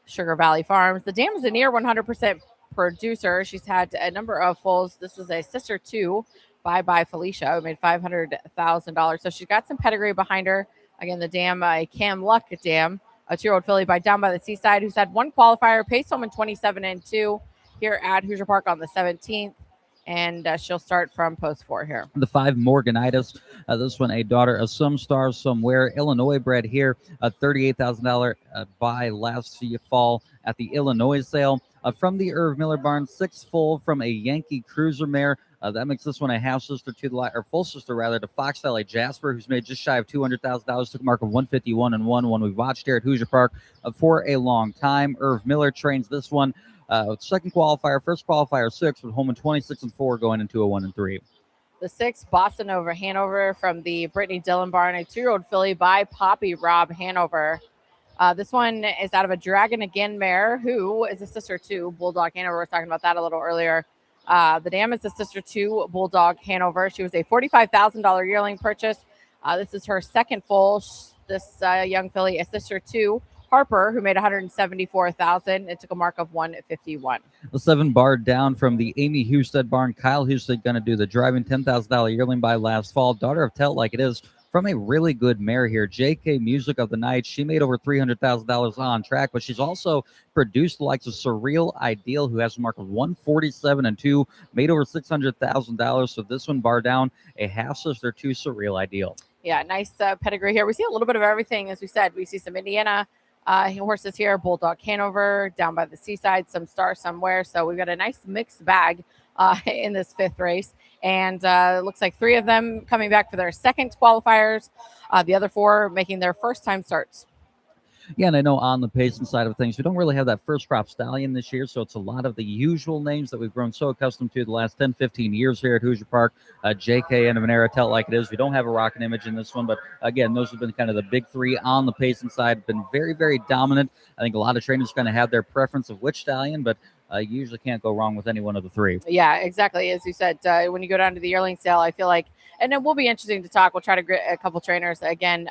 Sugar Valley Farms. The dam is a near 100% producer. She's had a number of foals. This is a sister to Bye Felicia, who made $500,000. So she's got some pedigree behind her. Again, the dam, a Cam Luck dam, a 2-year-old filly by Down by the Seaside, who's had one qualifier, paced home in 27 and 2 here at Hoosier Park on the 17th. And she'll start from post 4 here. The 5 Morganitis. This one, a daughter of Some Stars Somewhere, Illinois bred here. A $38,000 buy last fall at the Illinois sale. From the Irv Miller barn, 6 full from a Yankee Cruiser mare. That makes this one a half sister to the or full sister rather to Fox Valley Jasper, who's made just shy of $200,000. Took a mark of 151 and 1. One we've watched here at Hoosier Park for a long time. Irv Miller trains this one. Second qualifier, first qualifier 6, with home in 26 and 4 going into a 1 and 3. The 6 Boston over Hanover from the Brittany Dillon barn, a 2-year-old filly by Poppy Rob Hanover. This one is out of a Dragon Again mare, who is a sister to Bulldog Hanover. We were talking about that a little earlier. The dam is a sister to Bulldog Hanover. She was a $45,000 yearling purchase. This is her second foal. This young filly, a sister to Harper, who made $174,000. It took a mark of 151. The 7 Barred Down from the Amy Husted barn. Kyle Husted going to do the driving, $10,000 yearling buy last fall. Daughter of Tell It Like It Is from a really good mare here. JK Music of the Night. She made over $300,000 on track, but she's also produced the likes of Surreal Ideal, who has a mark of 147 and 2, made over $600,000. So this one, Bar Down, a half sister to Surreal Ideal. Yeah, nice pedigree here. We see a little bit of everything, as we said. We see some Indiana horses here, Bulldog Hanover, Down by the Seaside, some Star Somewhere. So we've got a nice mixed bag in this 5th race. And it looks like 3 of them coming back for their second qualifiers. The other 4 making their first time starts. Yeah, and I know on the pacing side of things, we don't really have that first crop stallion this year, so it's a lot of the usual names that we've grown so accustomed to the last 10, 15 years here at Hoosier Park. JK and Manera, Tell It Like It Is. We don't have a Rockin' Image in this one, but again, those have been kind of the big 3 on the pacing side. Been very, very dominant. I think a lot of trainers kind of have their preference of which stallion, but you usually can't go wrong with any one of the 3. Yeah, exactly. As you said, when you go down to the yearling sale, I feel like, and it will be interesting to talk. We'll try to get a couple trainers again.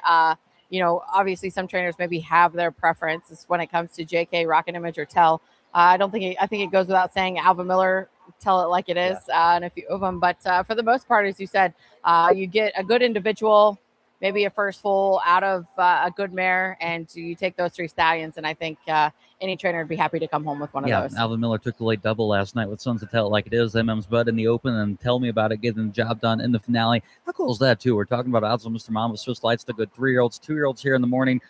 Obviously some trainers maybe have their preferences when it comes to JK, Rockin' Image, or Tell. I think it goes without saying Alva Miller, Tell It Like It Is, and a few of them. But for the most part, as you said, you get a good individual, maybe a first foal out of a good mare, and you take those 3 stallions, and I think any trainer would be happy to come home with one of those. Alvin Miller took the late double last night with Sons of Tell It Like It Is, MM's Bud in the open, and Tell Me About It, getting the job done in the finale. How cool is that, too? We're talking about odds on Mr. Mom with Swiss Lights, the good 3-year-olds, 2-year-olds here in the morning.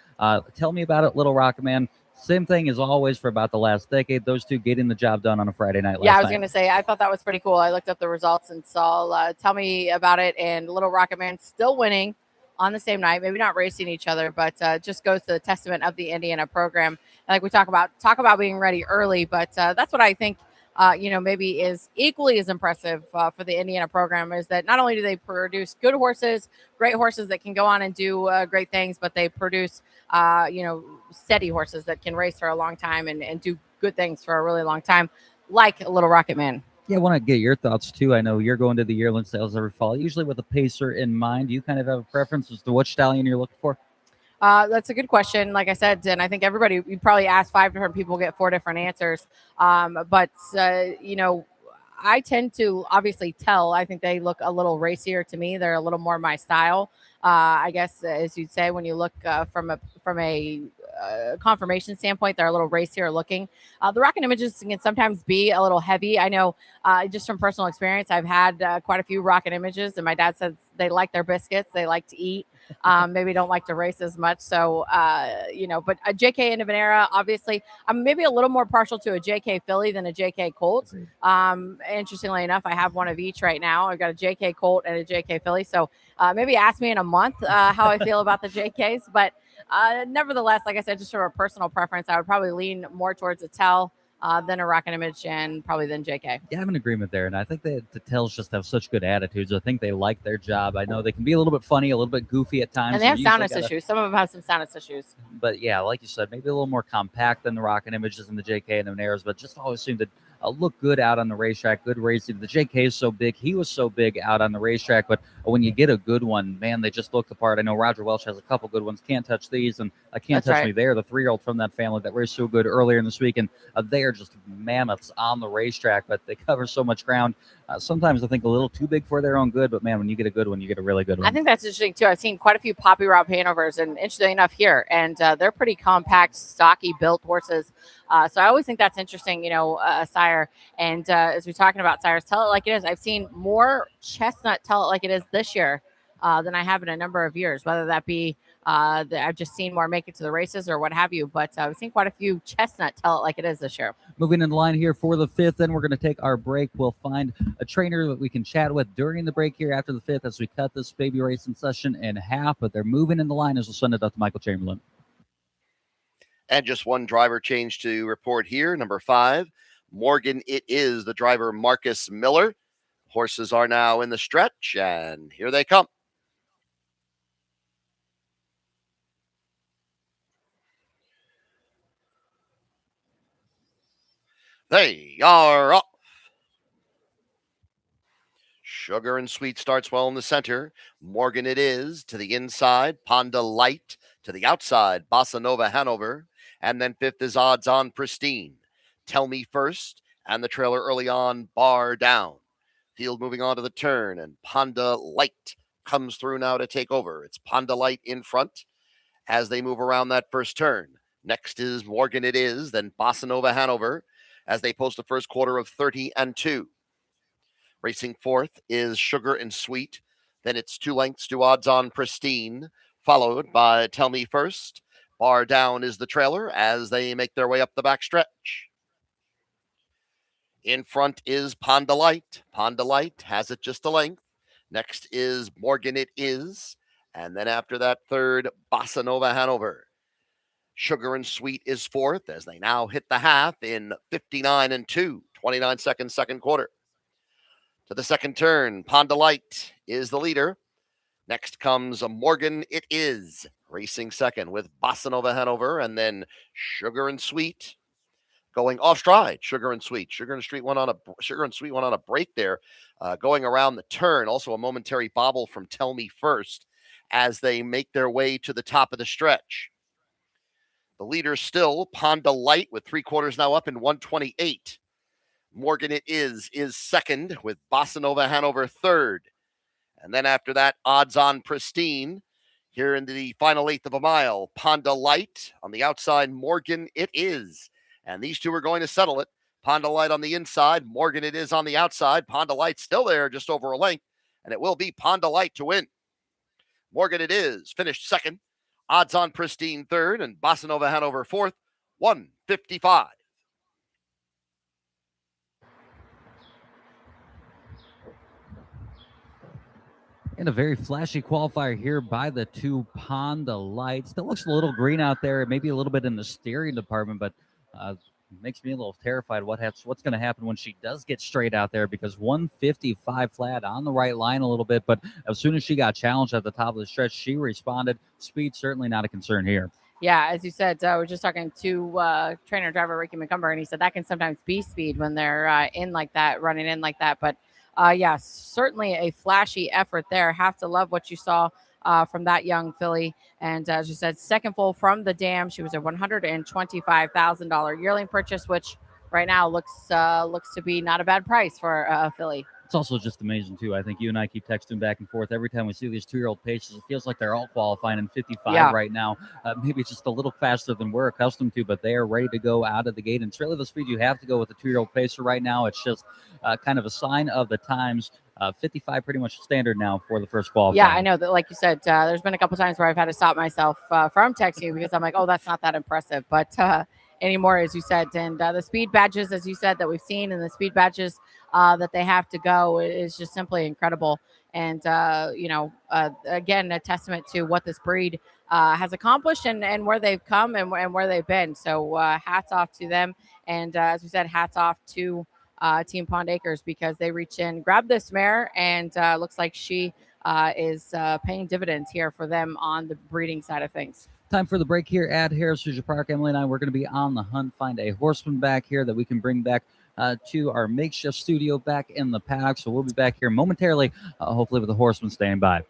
Tell Me About It, Little Rocket Man. Same thing as always for about the last decade. Those 2 getting the job done on a Friday night. Yeah, I was going to say, I thought that was pretty cool. I looked up the results and saw Tell Me About It and Little Rocket Man still winning on the same night, maybe not racing each other, but just goes to the testament of the Indiana program. And like we talk about being ready early, but that's what I think, maybe is equally as impressive for the Indiana program, is that not only do they produce good horses, great horses that can go on and do great things, but they produce, steady horses that can race for a long time and do good things for a really long time, like Little Rocket Man. Yeah, I want to get your thoughts, too. I know you're going to the yearling sales every fall, usually with a pacer in mind. Do you kind of have a preference as to what stallion you're looking for? That's a good question. Like I said, and I think everybody, you probably ask 5 different people, get 4 different answers. But I tend to obviously tell. I think they look a little racier to me. They're a little more my style. I guess, as you'd say, when you look from a confirmation standpoint, they're a little racier looking. The Rockin' Images can sometimes be a little heavy. I know, just from personal experience, I've had quite a few Rockin' Images, and my dad says they like their biscuits, they like to eat. Maybe don't like to race as much. So, but a JK end of an era, obviously, I'm maybe a little more partial to a JK Philly than a JK Colt. Interestingly enough, I have one of each right now. I've got a JK Colt and a JK Philly. So maybe ask me in a month how I feel about the JKs. But nevertheless, like I said, just from a personal preference, I would probably lean more towards a Tell than a Rockin' Image, and probably then JK. Yeah, I'm in agreement there. And I think that the Tells just have such good attitudes. I think they like their job. I know they can be a little bit funny, a little bit goofy at times. And they have soundness issues. Some of them have some soundness issues. But yeah, like you said, maybe a little more compact than the Rockin' Images and the JK and the Nares, but just always seem to look good out on the racetrack, good racing. The JK is so big. He was so big out on the racetrack, but when you get a good one, man, they just look the part. I know Roger Welch has a couple good ones. Can't touch these, and I Can't Touch Me There, the 3-year-old from that family that raced so good earlier in this week, and they are just mammoths on the racetrack, but they cover so much ground. Sometimes I think a little too big for their own good, but man, when you get a good one, you get a really good one. I think that's interesting too. I've seen quite a few Poppy Rob Hanovers, and interestingly enough here, and they're pretty compact, stocky built horses. So I always think that's interesting, sire. And as we're talking about sires, Tell It Like It Is, I've seen more Chestnut Tell It Like It Is this year than I have in a number of years, whether that be I've just seen more make it to the races or what have you. But I've seen quite a few Chestnut Tell It Like It Is this year. Moving in line here for the 5th, then we're going to take our break. We'll find a trainer that we can chat with during the break here after the 5th as we cut this baby racing session in half. But they're moving in the line as we'll send it up to Michael Chamberlain. And just one driver change to report here. Number 5, Morgan It Is, the driver Marcus Miller. Horses are now in the stretch, and here they come. They are up. Sugar and Sweet starts well in the center. Morgan It Is to the inside. Ponda Light to the outside. Bossa Nova Hanover. And then 5th is Odds On Pristine. Tell Me First. And the trailer early on, Bar Down. Field moving on to the turn. And Ponda Light comes through now to take over. It's Ponda Light in front as they move around that first turn. Next is Morgan It Is. Then Bossa Nova Hanover as they post a first quarter of 30-2. Racing 4th is Sugar and Sweet. Then it's 2 lengths to Odds On Pristine, followed by Tell Me First. Bar Down is the trailer as they make their way up the back stretch. In front is Ponda Light. Ponda Light has it just a length. Next is Morgan It Is. And then after that, 3rd, Bossa Nova Hanover. Sugar and Sweet is 4th as they now hit the half in 59-2, 29 seconds, second quarter. To the second turn, Ponda Light is the leader. Next comes Morgan It Is, racing second with Bossa Nova Hanover, and then Sugar and Sweet going off stride. Sugar and Sweet went on a break there, going around the turn. Also a momentary bobble from Tell Me First as they make their way to the top of the stretch. The leader still Ponda Light with 3/4 now up in 128. Morgan It Is second with Bossa Nova Hanover third. And then after that, Odds On Pristine. Here in the final 1/8 of a mile, Ponda Light on the outside, Morgan It Is. And these two are going to settle it. Ponda Light on the inside, Morgan It Is on the outside. Ponda Light still there, just over a length. And it will be Ponda Light to win. Morgan It Is finished second. Odds On Pristine third. And Bossa Nova Hanover fourth. 155. And a very flashy qualifier here by the 2 Ponda Light. Still looks a little green out there, maybe a little bit in the steering department, but makes me a little terrified what's going to happen when she does get straight out there, because 155 flat on the right line a little bit, but as soon as she got challenged at the top of the stretch, she responded. Speed certainly not a concern here. Yeah, as you said, we're just talking to trainer driver Ricky McCumber, and he said that can sometimes be speed when they're in like that, running in like that, but yeah, certainly a flashy effort there. Have to love what you saw from that young filly. And as you said, second foal from the dam. She was a $125,000 yearling purchase, which right now looks to be not a bad price for a filly. It's also just amazing too. I think you and I keep texting back and forth every time we see these 2-year-old paces. It feels like they're all qualifying in 55 Yeah. right now. Maybe it's just a little faster than we're accustomed to, but they are ready to go out of the gate. And it's really the speed you have to go with a 2-year-old pacer right now. It's just kind of a sign of the times. 55 pretty much standard now for the first qualifying. Yeah, I know that. Like you said, there's been a couple times where I've had to stop myself from texting you because I'm like, oh, that's not that impressive. But anymore, as you said, and the speed badges, as you said, that we've seen, and the speed badges that they have to go is just simply incredible. And again, a testament to what this breed has accomplished and where they've come and where they've been. So hats off to them, and as we said, hats off to Team Pond Acres, because they reached in, grabbed this mare, and looks like she is paying dividends here for them on the breeding side of things. Time for the break here at Harris Hoosier Park. Emily and I, we're going to be on the hunt, find a horseman back here that we can bring back to our makeshift studio back in the paddock. So we'll be back here momentarily, hopefully with the horseman staying by.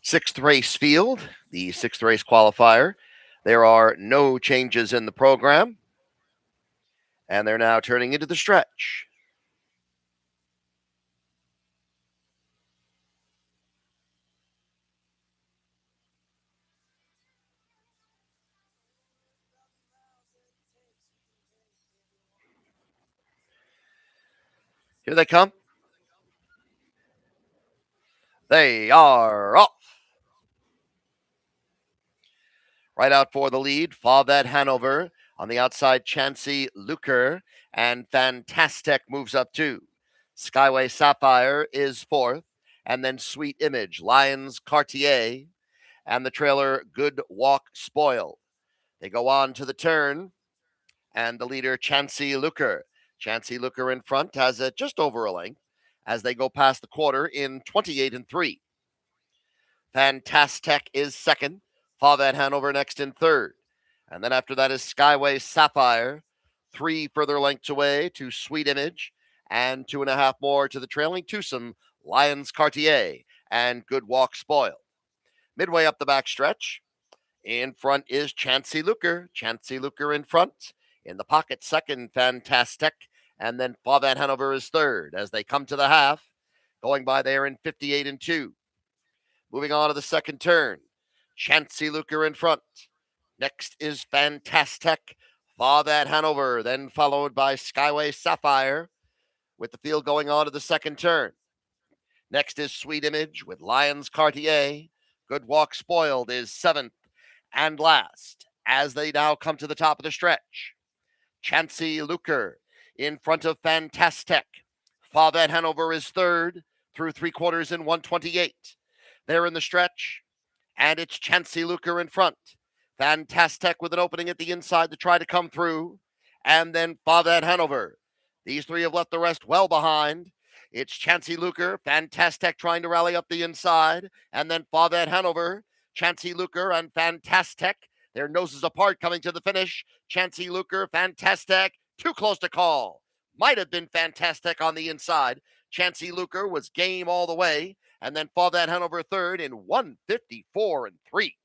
Sixth race field, the sixth race qualifier. There are no changes in the program, and they're now turning into the stretch. Here they come. They are off. Right out for the lead, Fauvet Hanover. On the outside, Chansey Luker. And Fantastic moves up too. Skyway Sapphire is fourth. And then Sweet Image, Lions Cartier. And the trailer, Good Walk Spoiled. They go on to the turn. And the leader, Chansey Luker. Chansey Luker in front has just over a length as they go past the quarter in 28 and 3. Fantastic is second. Fauvet Hanover next in third. And then after that is Skyway Sapphire. 3 further lengths away to Sweet Image. And 2.5 more to the trailing twosome, Lions Cartier and Good Walk Spoiled. Midway up the backstretch, in front is Chansey Luker. Chansey Luker in front. In the pocket, second, Fantastic. And then Fauvet Hanover is third as they come to the half. Going by there in 58 and 2. Moving on to the second turn. Chansey Luker in front. Next is Fantastic. Fauvet Hanover, then followed by Skyway Sapphire with the field going on to the second turn. Next is Sweet Image with Lions Cartier. Good Walk Spoiled is seventh and last as they now come to the top of the stretch. Chansey Luker in front of Fantastic. Fauvet Hanover is third through 3/4 in 128. They're in the stretch, and it's Chansey Luker in front. Fantastic with an opening at the inside to try to come through, and then Fauvet Hanover. These three have left the rest well behind. It's Chansey Luker, Fantastic trying to rally up the inside, and then Fauvet Hanover, Chansey Luker, and Fantastic. Their noses apart coming to the finish. Chansey Luker, Fantastic, too close to call. Might have been Fantastic on the inside. Chansey Luker was game all the way, and then Fauvet Hanover third in 154 and 3.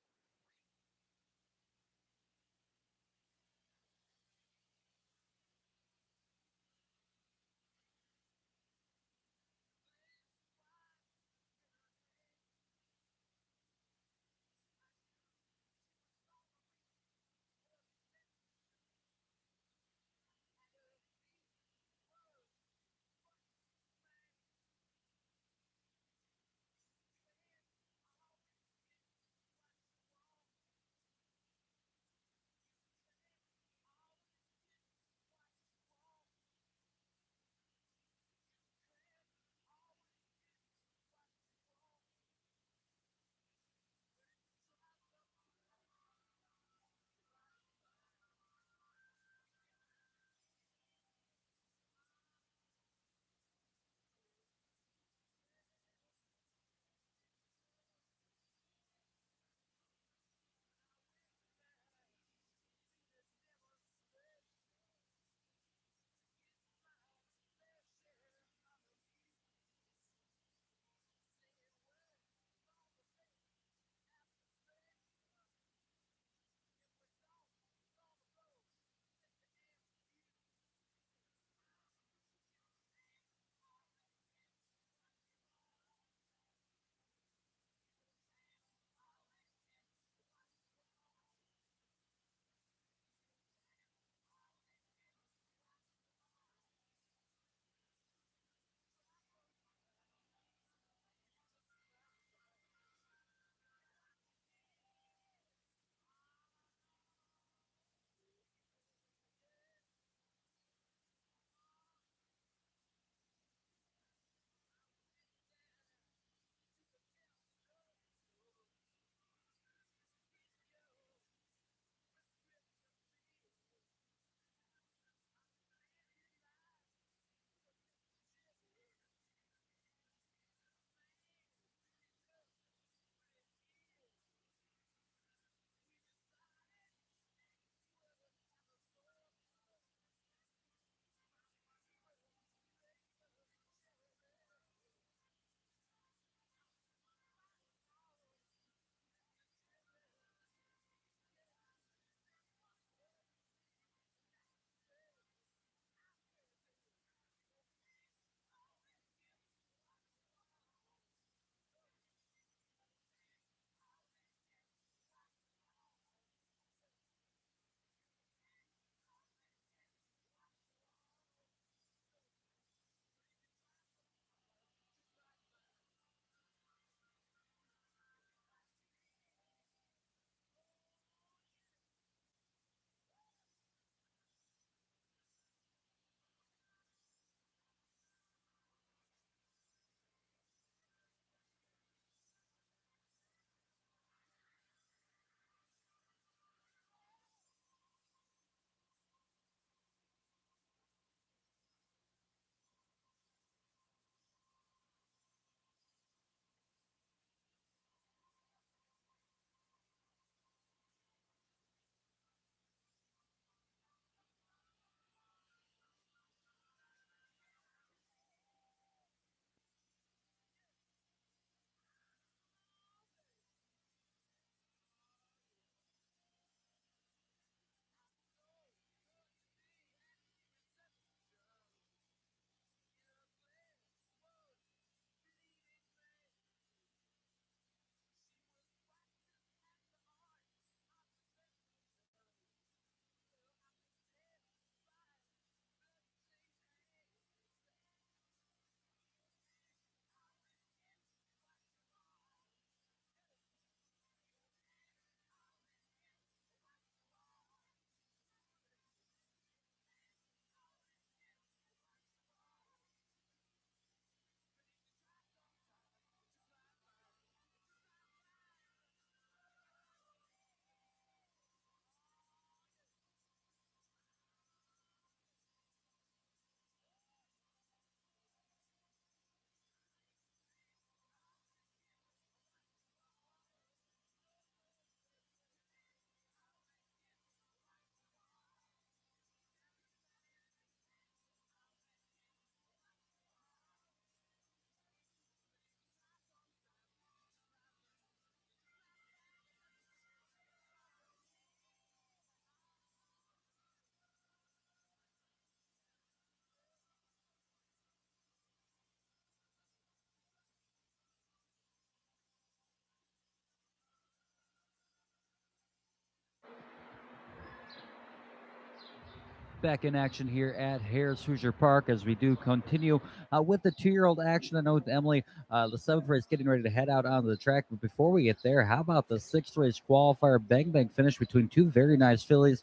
back in action here at Harris Hoosier Park as we do continue with the 2-year-old action. I know with Emily, the 7th race getting ready to head out onto the track. But before we get there, how about the 6th race qualifier bang bang finish between two very nice fillies?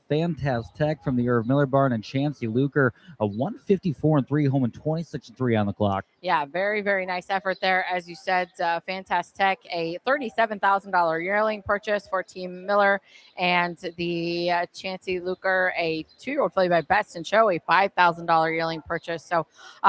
Fantastic from the Irv Miller barn and Chancey Luker, a 154-3 home and 26-3 on the clock. Yeah, very, very nice effort there. As you said, Fantastic, a $37,000 yearling purchase for Team Miller, and the Chancey Luker, a 2-year-old filly by Best in Show, a $5,000 yearling purchase. So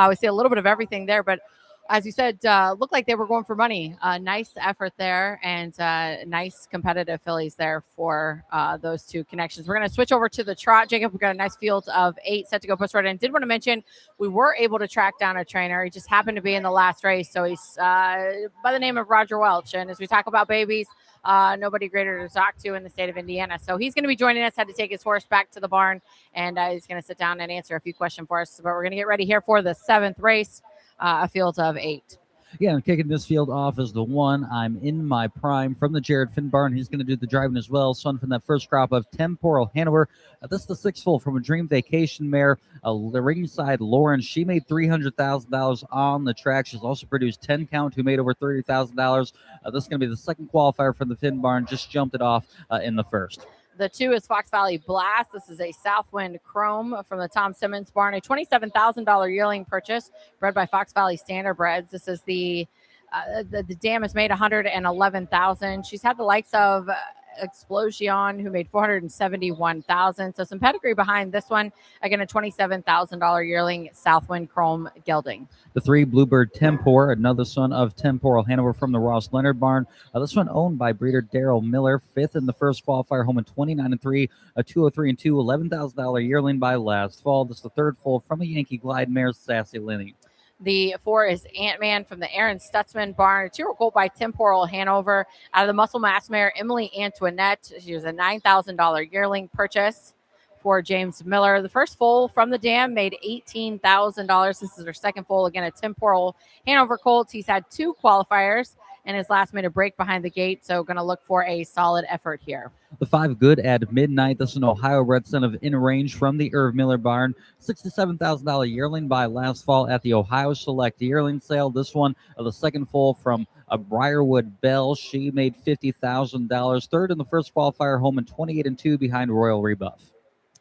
we see a little bit of everything there, but as you said, looked like they were going for money. Nice effort there, and nice competitive fillies there for those two connections. We're going to switch over to the trot. Jacob, we've got a nice field of 8 set to go post right in. Did want to mention we were able to track down a trainer. He just happened to be in the last race, so he's by the name of Roger Welch. And as we talk about babies, nobody greater to talk to in the state of Indiana. So he's going to be joining us. Had to take his horse back to the barn, and he's going to sit down and answer a few questions for us. But we're going to get ready here for the 7th race. A field of 8. Yeah, and kicking this field off is the one I'm in my prime from the Jared Finn barn. He's going to do the driving as well. Son from that first crop of Temporal Hanover. This is the 6th foal from a Dream Vacation mare, the ringside Lauren. She made $300,000 on the track. She's also produced 10 count who made over $30,000. This is going to be the 2nd qualifier from the Finn barn. Just jumped it off in the 1st. The 2 is Fox Valley Blast. This is a Southwind Chrome from the Tom Simmons barn, a $27,000 yearling purchase bred by Fox Valley Standardbreds. This is the dam has made $111,000. She's had the likes of Explosion, who made $471,000. So some pedigree behind this one. Again, a $27,000 yearling Southwind Chrome gelding. The 3 Bluebird Tempor, another son of Temporal Hanover from the Ross Leonard barn. This one owned by breeder Daryl Miller, 5th in the first qualifier, home in 29-3, a 203-2, $11,000 yearling by last fall. This is the 3rd foal from a Yankee Glide mare, Sassy Linny. The 4 is Ant-Man from the Aaron Stutzman barn, a 2-year-old colt by Temporal Hanover. Out of the Muscle Mass mare, Emily Antoinette. She was a $9,000 yearling purchase for James Miller. The first foal from the dam made $18,000. This is her 2nd foal. Again, a Temporal Hanover colt. He's had 2 qualifiers, and his last made a break behind the gate, so going to look for a solid effort here. The 5 Good at Midnight. This is an Ohio bred son of In Range from the Irv Miller barn. $67,000 yearling by last fall at the Ohio Select yearling sale. This one, the 2nd foal from a Briarwood Bell. She made $50,000. 3rd in the first qualifier, home in 28-2 behind Royal Rebuff.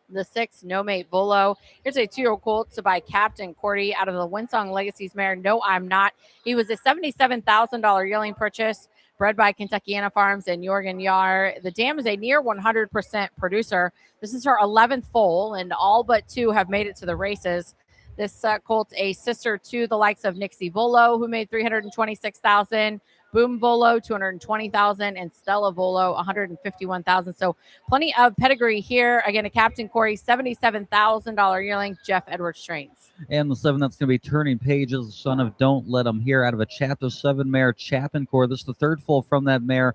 The 6, No Mate Volo. Here's a 2-year-old colt by Captain Cordy out of the Winsong Legacies mare, No I'm Not. He was a $77,000 yearling purchase bred by Kentuckiana Farms and Jorgen Yar. The dam is a near 100% producer. This is her 11th foal, and all but 2 have made it to the races. This colt, a sister to the likes of Nixie Volo, who made $326,000. Boom Volo, $220,000, and Stella Volo, $151,000. So plenty of pedigree here. Again, a Captain Corey, $77,000 yearling, Jeff Edwards trains. And the 7 that's going to be turning pages, the son of Don't Let 'Em Hear, out of a Chapter 7 mare, Chapin Core. This is the 3rd foal from that mare.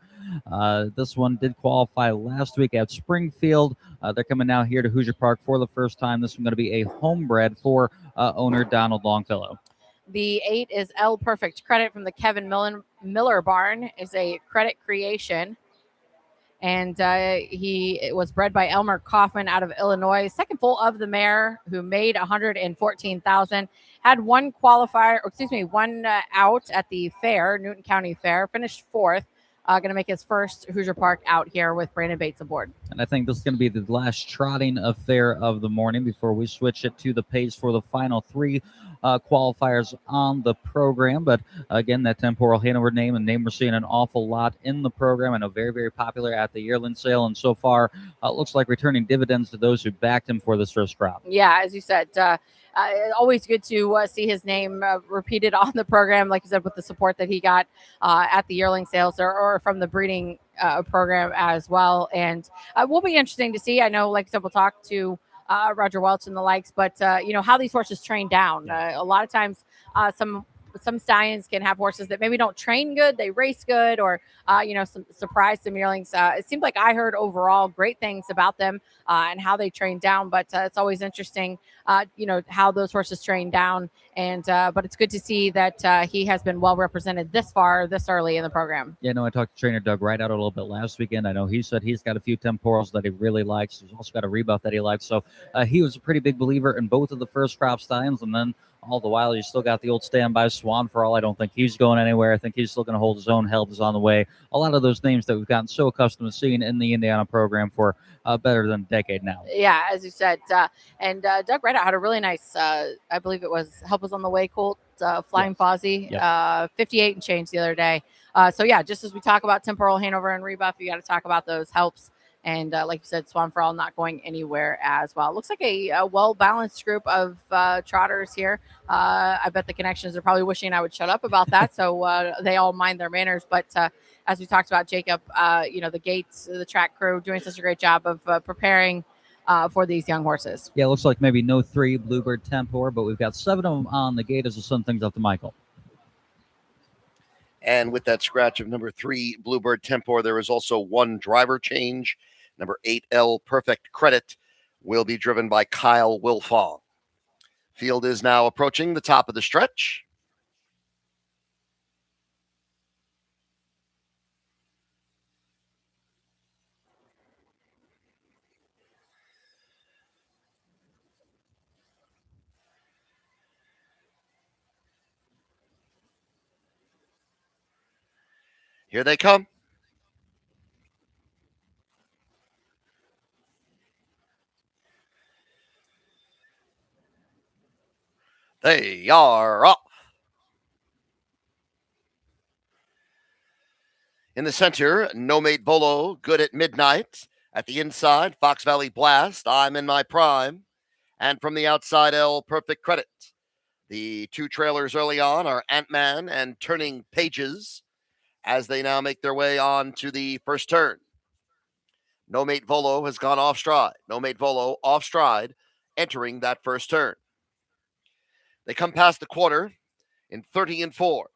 This one did qualify last week at Springfield. They're coming now here to Hoosier Park for the first time. This one's going to be a homebred for owner Donald Longfellow. The 8 is L Perfect Credit from the Kevin Miller barn. Is a credit creation. And he was bred by Elmer Kaufman out of Illinois. 2nd foal of the mare, who made $114,000. Had one out at the fair, Newton County Fair. Finished 4th. Going to make his first Hoosier Park out here with Brandon Bates aboard. And I think this is going to be the last trotting affair of the morning before we switch it to the pace for the final 3 qualifiers on the program. But again, that Temporal Hanover name, a name we're seeing an awful lot in the program. I know very, very popular at the yearling sale. And so far, looks like returning dividends to those who backed him for this first crop. Yeah, as you said, always good to see his name repeated on the program, like you said, with the support that he got at the yearling sales or from the breeding program as well. And will be interesting to see. I know, like I said, we'll talk to Roger Welch and the likes, but how these horses train down. A lot of times some some stallions can have horses that maybe don't train good, they race good, or some surprise some yearlings. It seems like I heard overall great things about them and how they train down, but it's always interesting, how those horses train down. And but it's good to see that he has been well represented this far, this early in the program. Yeah, no, I talked to trainer Doug Rideout a little bit last weekend. I know he said he's got a few temporals that he really likes. He's also got a rebuff that he likes. So he was a pretty big believer in both of the first crop stallions. And then all the while, you still got the old standby Swan for All. I don't think he's going anywhere. I think he's still going to hold his own. Help is on the way. A lot of those names that we've gotten so accustomed to seeing in the Indiana program for better than a decade now. Yeah, as you said. And Doug Rideout had a really nice, I believe it was Help Us on the Way colt, Flying Fozzie, 58 and change the other day. So, yeah, just as we talk about temporal, Hanover, and rebuff, you got to talk about those helps. And like you said, Swan for All not going anywhere as well. It looks like a well-balanced group of trotters here. I bet the connections are probably wishing I would shut up about that, so they all mind their manners. But as we talked about, Jacob, the gates, the track crew doing such a great job of preparing for these young horses. Yeah, it looks like maybe no 3 Bluebird Tempor, but we've got 7 of them on the gate as we'll send things up to Michael. And with that scratch of number 3 Bluebird Tempor, there is also 1 driver change. Number 8L Perfect Credit will be driven by Kyle Wilfong. Field is now approaching the top of the stretch. Here they come. They are off. In the center, No Mate Bolo, Good at Midnight. At the inside, Fox Valley Blast, I'm in my prime. And from the outside, L Perfect Credit. The 2 trailers early on are Ant-Man and Turning Pages as they now make their way on to the first turn. No Mate Volo has gone off stride. No Mate Volo off stride, entering that first turn. They come past the quarter in 30 and 4.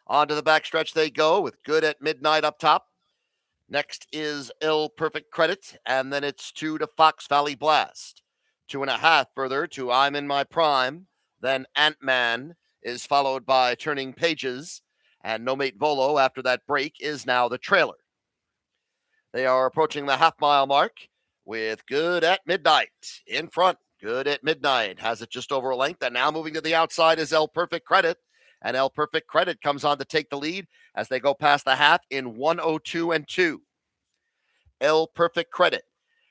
Onto the backstretch they go with Good at Midnight up top. Next is Ill Perfect Credit, and then it's 2 to Fox Valley Blast. 2.5 further to I'm in my prime. Then Ant-Man is followed by Turning Pages, and No Mate Volo after that break is now the trailer. They are approaching the half-mile mark with Good at Midnight in front. Good at Midnight has it just over a length, and now moving to the outside is El Perfect Credit, and El Perfect Credit comes on to take the lead as they go past the half in 1:02 and 2. El Perfect Credit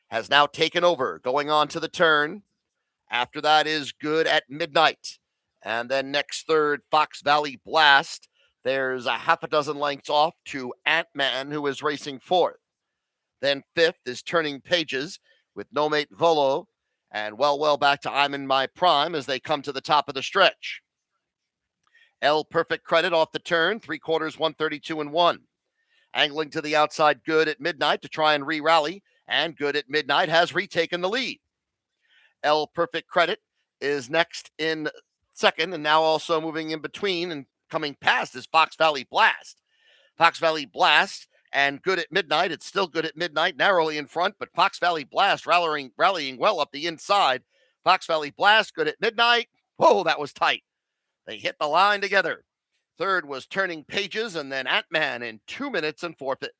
has now taken over, going on to the turn. After that is Good at Midnight. And then next third, Fox Valley Blast. There's a half a dozen lengths off to Ant-Man, who is racing fourth. Then fifth is Turning Pages with No Mate Volo. And well back to I'm in my prime as they come to the top of the stretch. El Perfect Credit off the turn, 3/4, 132 and 1. Angling to the outside, Good at Midnight to try and re-rally. And Good at Midnight has retaken the lead. El Perfect Credit is next in second, and now also moving in between and coming past is Fox Valley Blast. Fox Valley Blast and Good at Midnight. It's still Good at Midnight, narrowly in front, but Fox Valley Blast rallying well up the inside. Fox Valley Blast, Good at Midnight. Whoa, that was tight. They hit the line together. Third was Turning Pages, and then Ant-Man in 2 minutes and 4 fifths.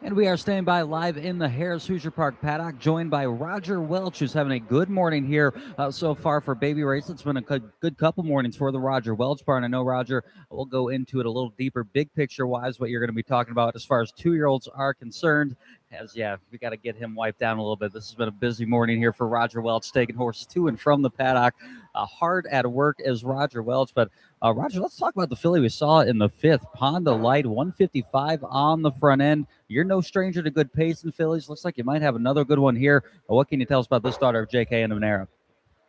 And we are staying by live in the Harris Hoosier Park paddock, joined by Roger Welch, who's having a good morning here so far for baby race. It's been a good couple mornings for the Roger Welch barn. I know, Roger, we'll go into it a little deeper, big picture wise, what you're going to be talking about as far as 2-year-olds are concerned. As, yeah, we got to get him wiped down a little bit. This has been a busy morning here for Roger Welch, taking horses to and from the paddock. Hard at work as Roger Welch, but Roger, let's talk about the filly we saw in the 5th. Pond of Light, 155 on the front end. You're no stranger to good pace in fillies. Looks like you might have another good one here. What can you tell us about this daughter of J.K. and Manera?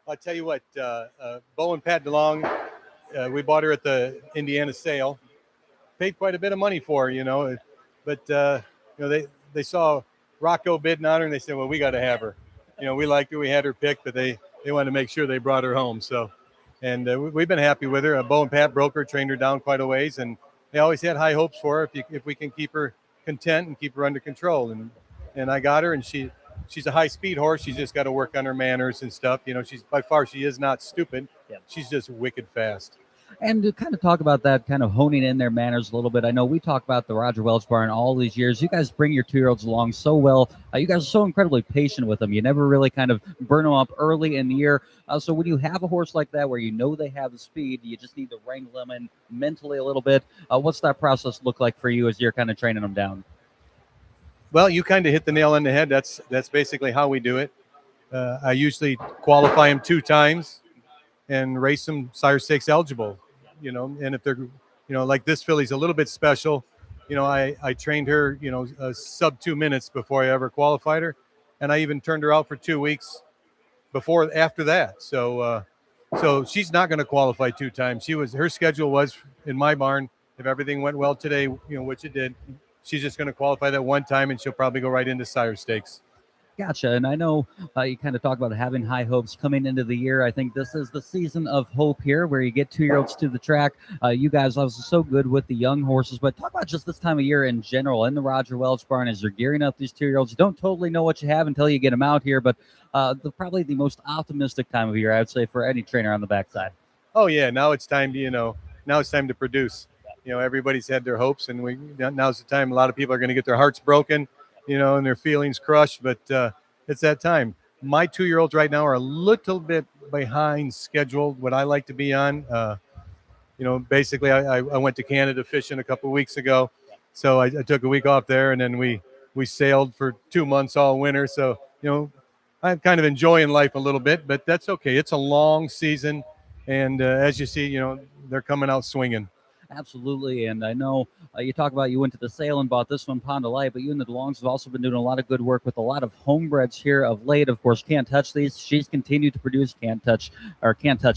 I'll tell you what, Bo and Pat DeLong, we bought her at the Indiana sale. Paid quite a bit of money for her, but they saw Rocco bidding on her and they said, well, we got to have her. We liked her, we had her picked, but they wanted to make sure they brought her home. So, and we've been happy with her. Bo and Pat broke her, trained her down quite a ways, and they always had high hopes for her if we can keep her content and keep her under control. And I got her, and she's a high-speed horse. She's just got to work on her manners and stuff. She's by far, she is not stupid. Yep. She's just wicked fast. And to kind of talk about that, kind of honing in their manners a little bit. I know we talk about the Roger Welch barn all these years. You guys bring your 2-year-olds along so well. You guys are so incredibly patient with them. You never really kind of burn them up early in the year. So when you have a horse like that where you know they have the speed, you just need to wrangle them in mentally a little bit. What's that process look like for you as you're kind of training them down? Well, you kind of hit the nail on the head. That's basically how we do it. I usually qualify them 2 times and race them Sire Stakes eligible, and if they're, like this filly's a little bit special. I trained her, sub 2 minutes before I ever qualified her. And I even turned her out for 2 weeks after that. So she's not going to qualify 2 times. Her schedule was in my barn. If everything went well today, which it did, she's just going to qualify that 1 time and she'll probably go right into Sire Stakes. Gotcha. And I know you kind of talk about having high hopes coming into the year. I think this is the season of hope here where you get 2-year-olds to the track. You guys are so good with the young horses, but talk about just this time of year in general in the Roger Welch barn as you're gearing up these 2-year-olds. You don't totally know what you have until you get them out here, but probably the most optimistic time of year, I would say, for any trainer on the backside. Oh, yeah. Now it's time to produce. Everybody's had their hopes, and now's the time. A lot of people are going to get their hearts broken, and their feelings crushed, but it's that time. My 2-year-olds right now are a little bit behind schedule, what I like to be on. Basically I went to Canada fishing a couple of weeks ago. So I took a week off there, and then we sailed for 2 months all winter. So, I'm kind of enjoying life a little bit, but that's okay. It's a long season. And as you see, they're coming out swinging. Absolutely. And I know you talk about you went to the sale and bought this one, Pond of Light, but you and the DeLongs have also been doing a lot of good work with a lot of homebreds here of late. Of course, Can't Touch These. She's continued to produce Can't Touch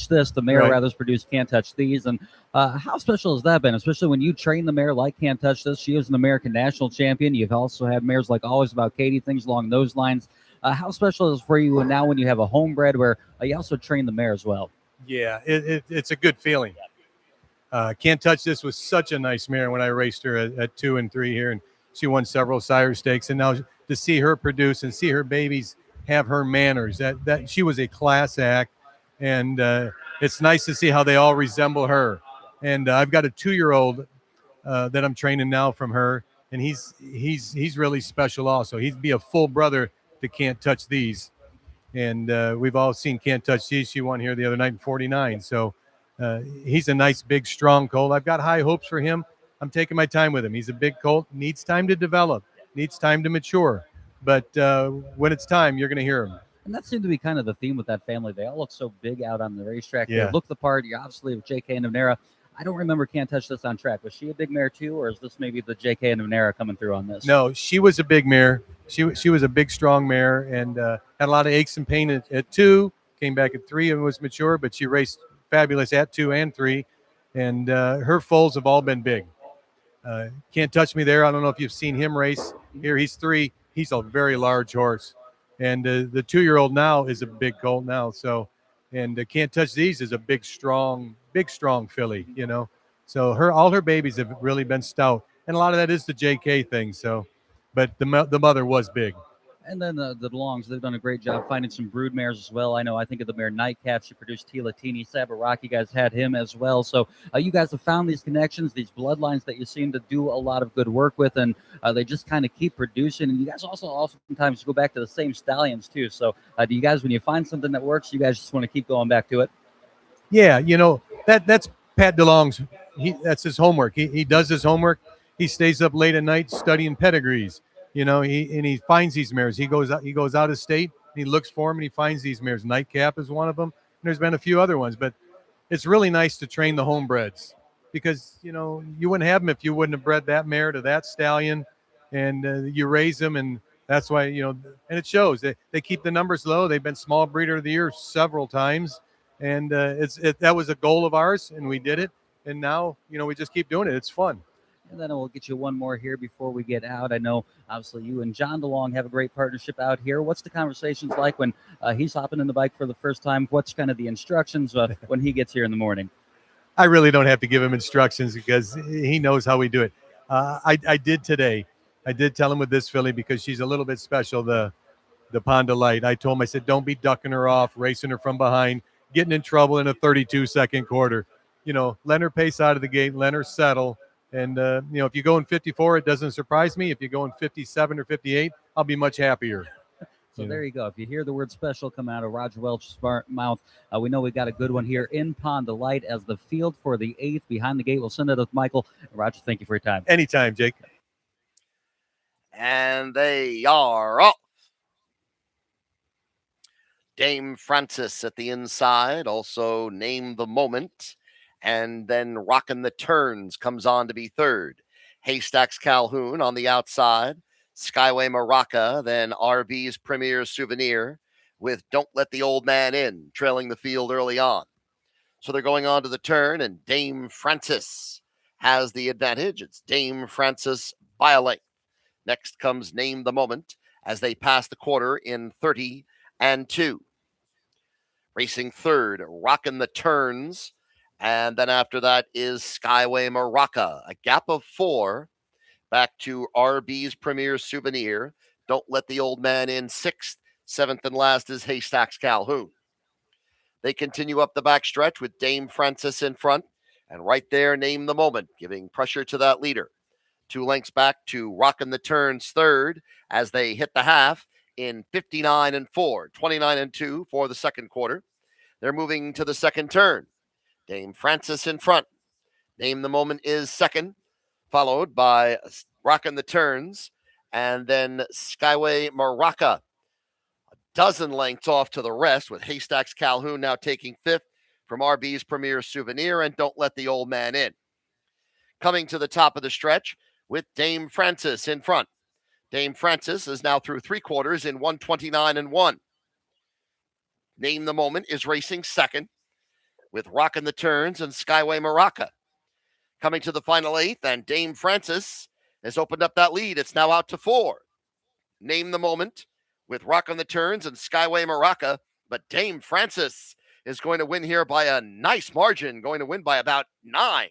This. The mare rather's produced Can't Touch These. And how special has that been, especially when you train the mare like Can't Touch This? She is an American national champion. You've also had mares like Always About Katie, things along those lines. How special is it for you and now when you have a homebred where you also train the mare as well? Yeah, it's a good feeling. Can't Touch This was such a nice mare when I raced her at 2 and 3 here, and she won several Sire Stakes. And now to see her produce and see her babies have her manners, that she was a class act, and it's nice to see how they all resemble her. And I've got a 2-year-old that I'm training now from her, and he's really special also. He'd be a full brother to Can't Touch These. And we've all seen Can't Touch These. She won here the other night in 49. So he's a nice, big, strong colt. I've got high hopes for him. I'm taking my time with him. He's a big colt, needs time to develop, needs time to mature. But when it's time, you're going to hear him. And that seemed to be kind of the theme with that family. They all look so big out on the racetrack. Yeah. They look the part. You're obviously with J.K. and Nera. I don't remember Can't Touch This on track. Was she a big mare too, or is this maybe the J.K. and Nera coming through on this? No, she was a big mare. She was a big, strong mare, and had a lot of aches and pain at 2, came back at 3 and was mature, but she raced fabulous at 2 and 3, and her foals have all been big. Can't Touch Me there. I don't know if you've seen him race. Here he's 3. He's a very large horse, and the 2-year-old now is a big colt now. So, and Can't Touch These is a big, strong filly. So all her babies have really been stout, and a lot of that is the JK thing. So, but the mother was big. And then the DeLongs, they've done a great job finding some brood mares as well. I think of the mare Nightcap. She produced Tilatini. Sabarak, you guys had him as well. So you guys have found these connections, these bloodlines that you seem to do a lot of good work with, and they just kind of keep producing. And you guys also oftentimes go back to the same stallions too. So do you guys, when you find something that works, you guys just want to keep going back to it? Yeah, that's Pat DeLong's. That's his homework. He does his homework. He stays up late at night studying pedigrees. He finds these mares. He goes out of state. He looks for them and he finds these mares. Nightcap is one of them. And there's been a few other ones, but it's really nice to train the homebreds because you wouldn't have them if you wouldn't have bred that mare to that stallion, and you raise them, and that's why and it shows. They keep the numbers low. They've been small breeder of the year several times, and that was a goal of ours, and we did it. And now we just keep doing it. It's fun. And then we'll get you one more here before we get out. I know, obviously, you and John DeLong have a great partnership out here. What's the conversations like when he's hopping in the bike for the first time? What's kind of the instructions when he gets here in the morning? I really don't have to give him instructions because he knows how we do it. I did today. I did tell him with this filly because she's a little bit special, the Pond of Light. I told him, I said, don't be ducking her off, racing her from behind, getting in trouble in a 32-second quarter. Let her pace out of the gate, let her settle. And, if you go in 54, it doesn't surprise me. If you go in 57 or 58, I'll be much happier. So there you go. If you hear the word special come out of Roger Welch's mouth, we know we got a good one here in Pond of Light as the field for the 8th behind the gate. We'll send it with Michael. Roger, thank you for your time. Anytime, Jake. And they are off. Dame Francis at the inside, also Name the Moment. And then Rockin' the Turns comes on to be third. Haystacks Calhoun on the outside. Skyway Maraca, then RB's Premier Souvenir with Don't Let the Old Man In, trailing the field early on. So they're going on to the turn, and Dame Francis has the advantage. It's Dame Francis by a length. Next comes Name the Moment as they pass the quarter in 30-2. Racing third, Rockin' the Turns. And then after that is Skyway Maraca, a gap of 4 back to RB's Premier Souvenir. Don't Let the Old Man In, 6th. 7th and last is Haystacks Calhoun. They continue up the backstretch with Dame Francis in front. And right there, Name the Moment, giving pressure to that leader. 2 lengths back to Rockin' the Turns third as they hit the half in 59-4, 29-2 for the second quarter. They're moving to the second turn. Dame Francis in front. Name the Moment is second, followed by Rockin' the Turns, and then Skyway Maraca. A dozen lengths off to the rest, with Haystacks Calhoun now taking 5th from RB's Premier Souvenir and Don't Let the Old Man In. Coming to the top of the stretch with Dame Francis in front. Dame Francis is now through 3 quarters in 129-1. Name the Moment is racing second, with Rockin' the Turns and Skyway Maraca. Coming to the final 8th, and Dame Francis has opened up that lead. It's now out to 4. Name the Moment with Rockin' the Turns and Skyway Maraca, but Dame Francis is going to win here by a nice margin, going to win by about 9.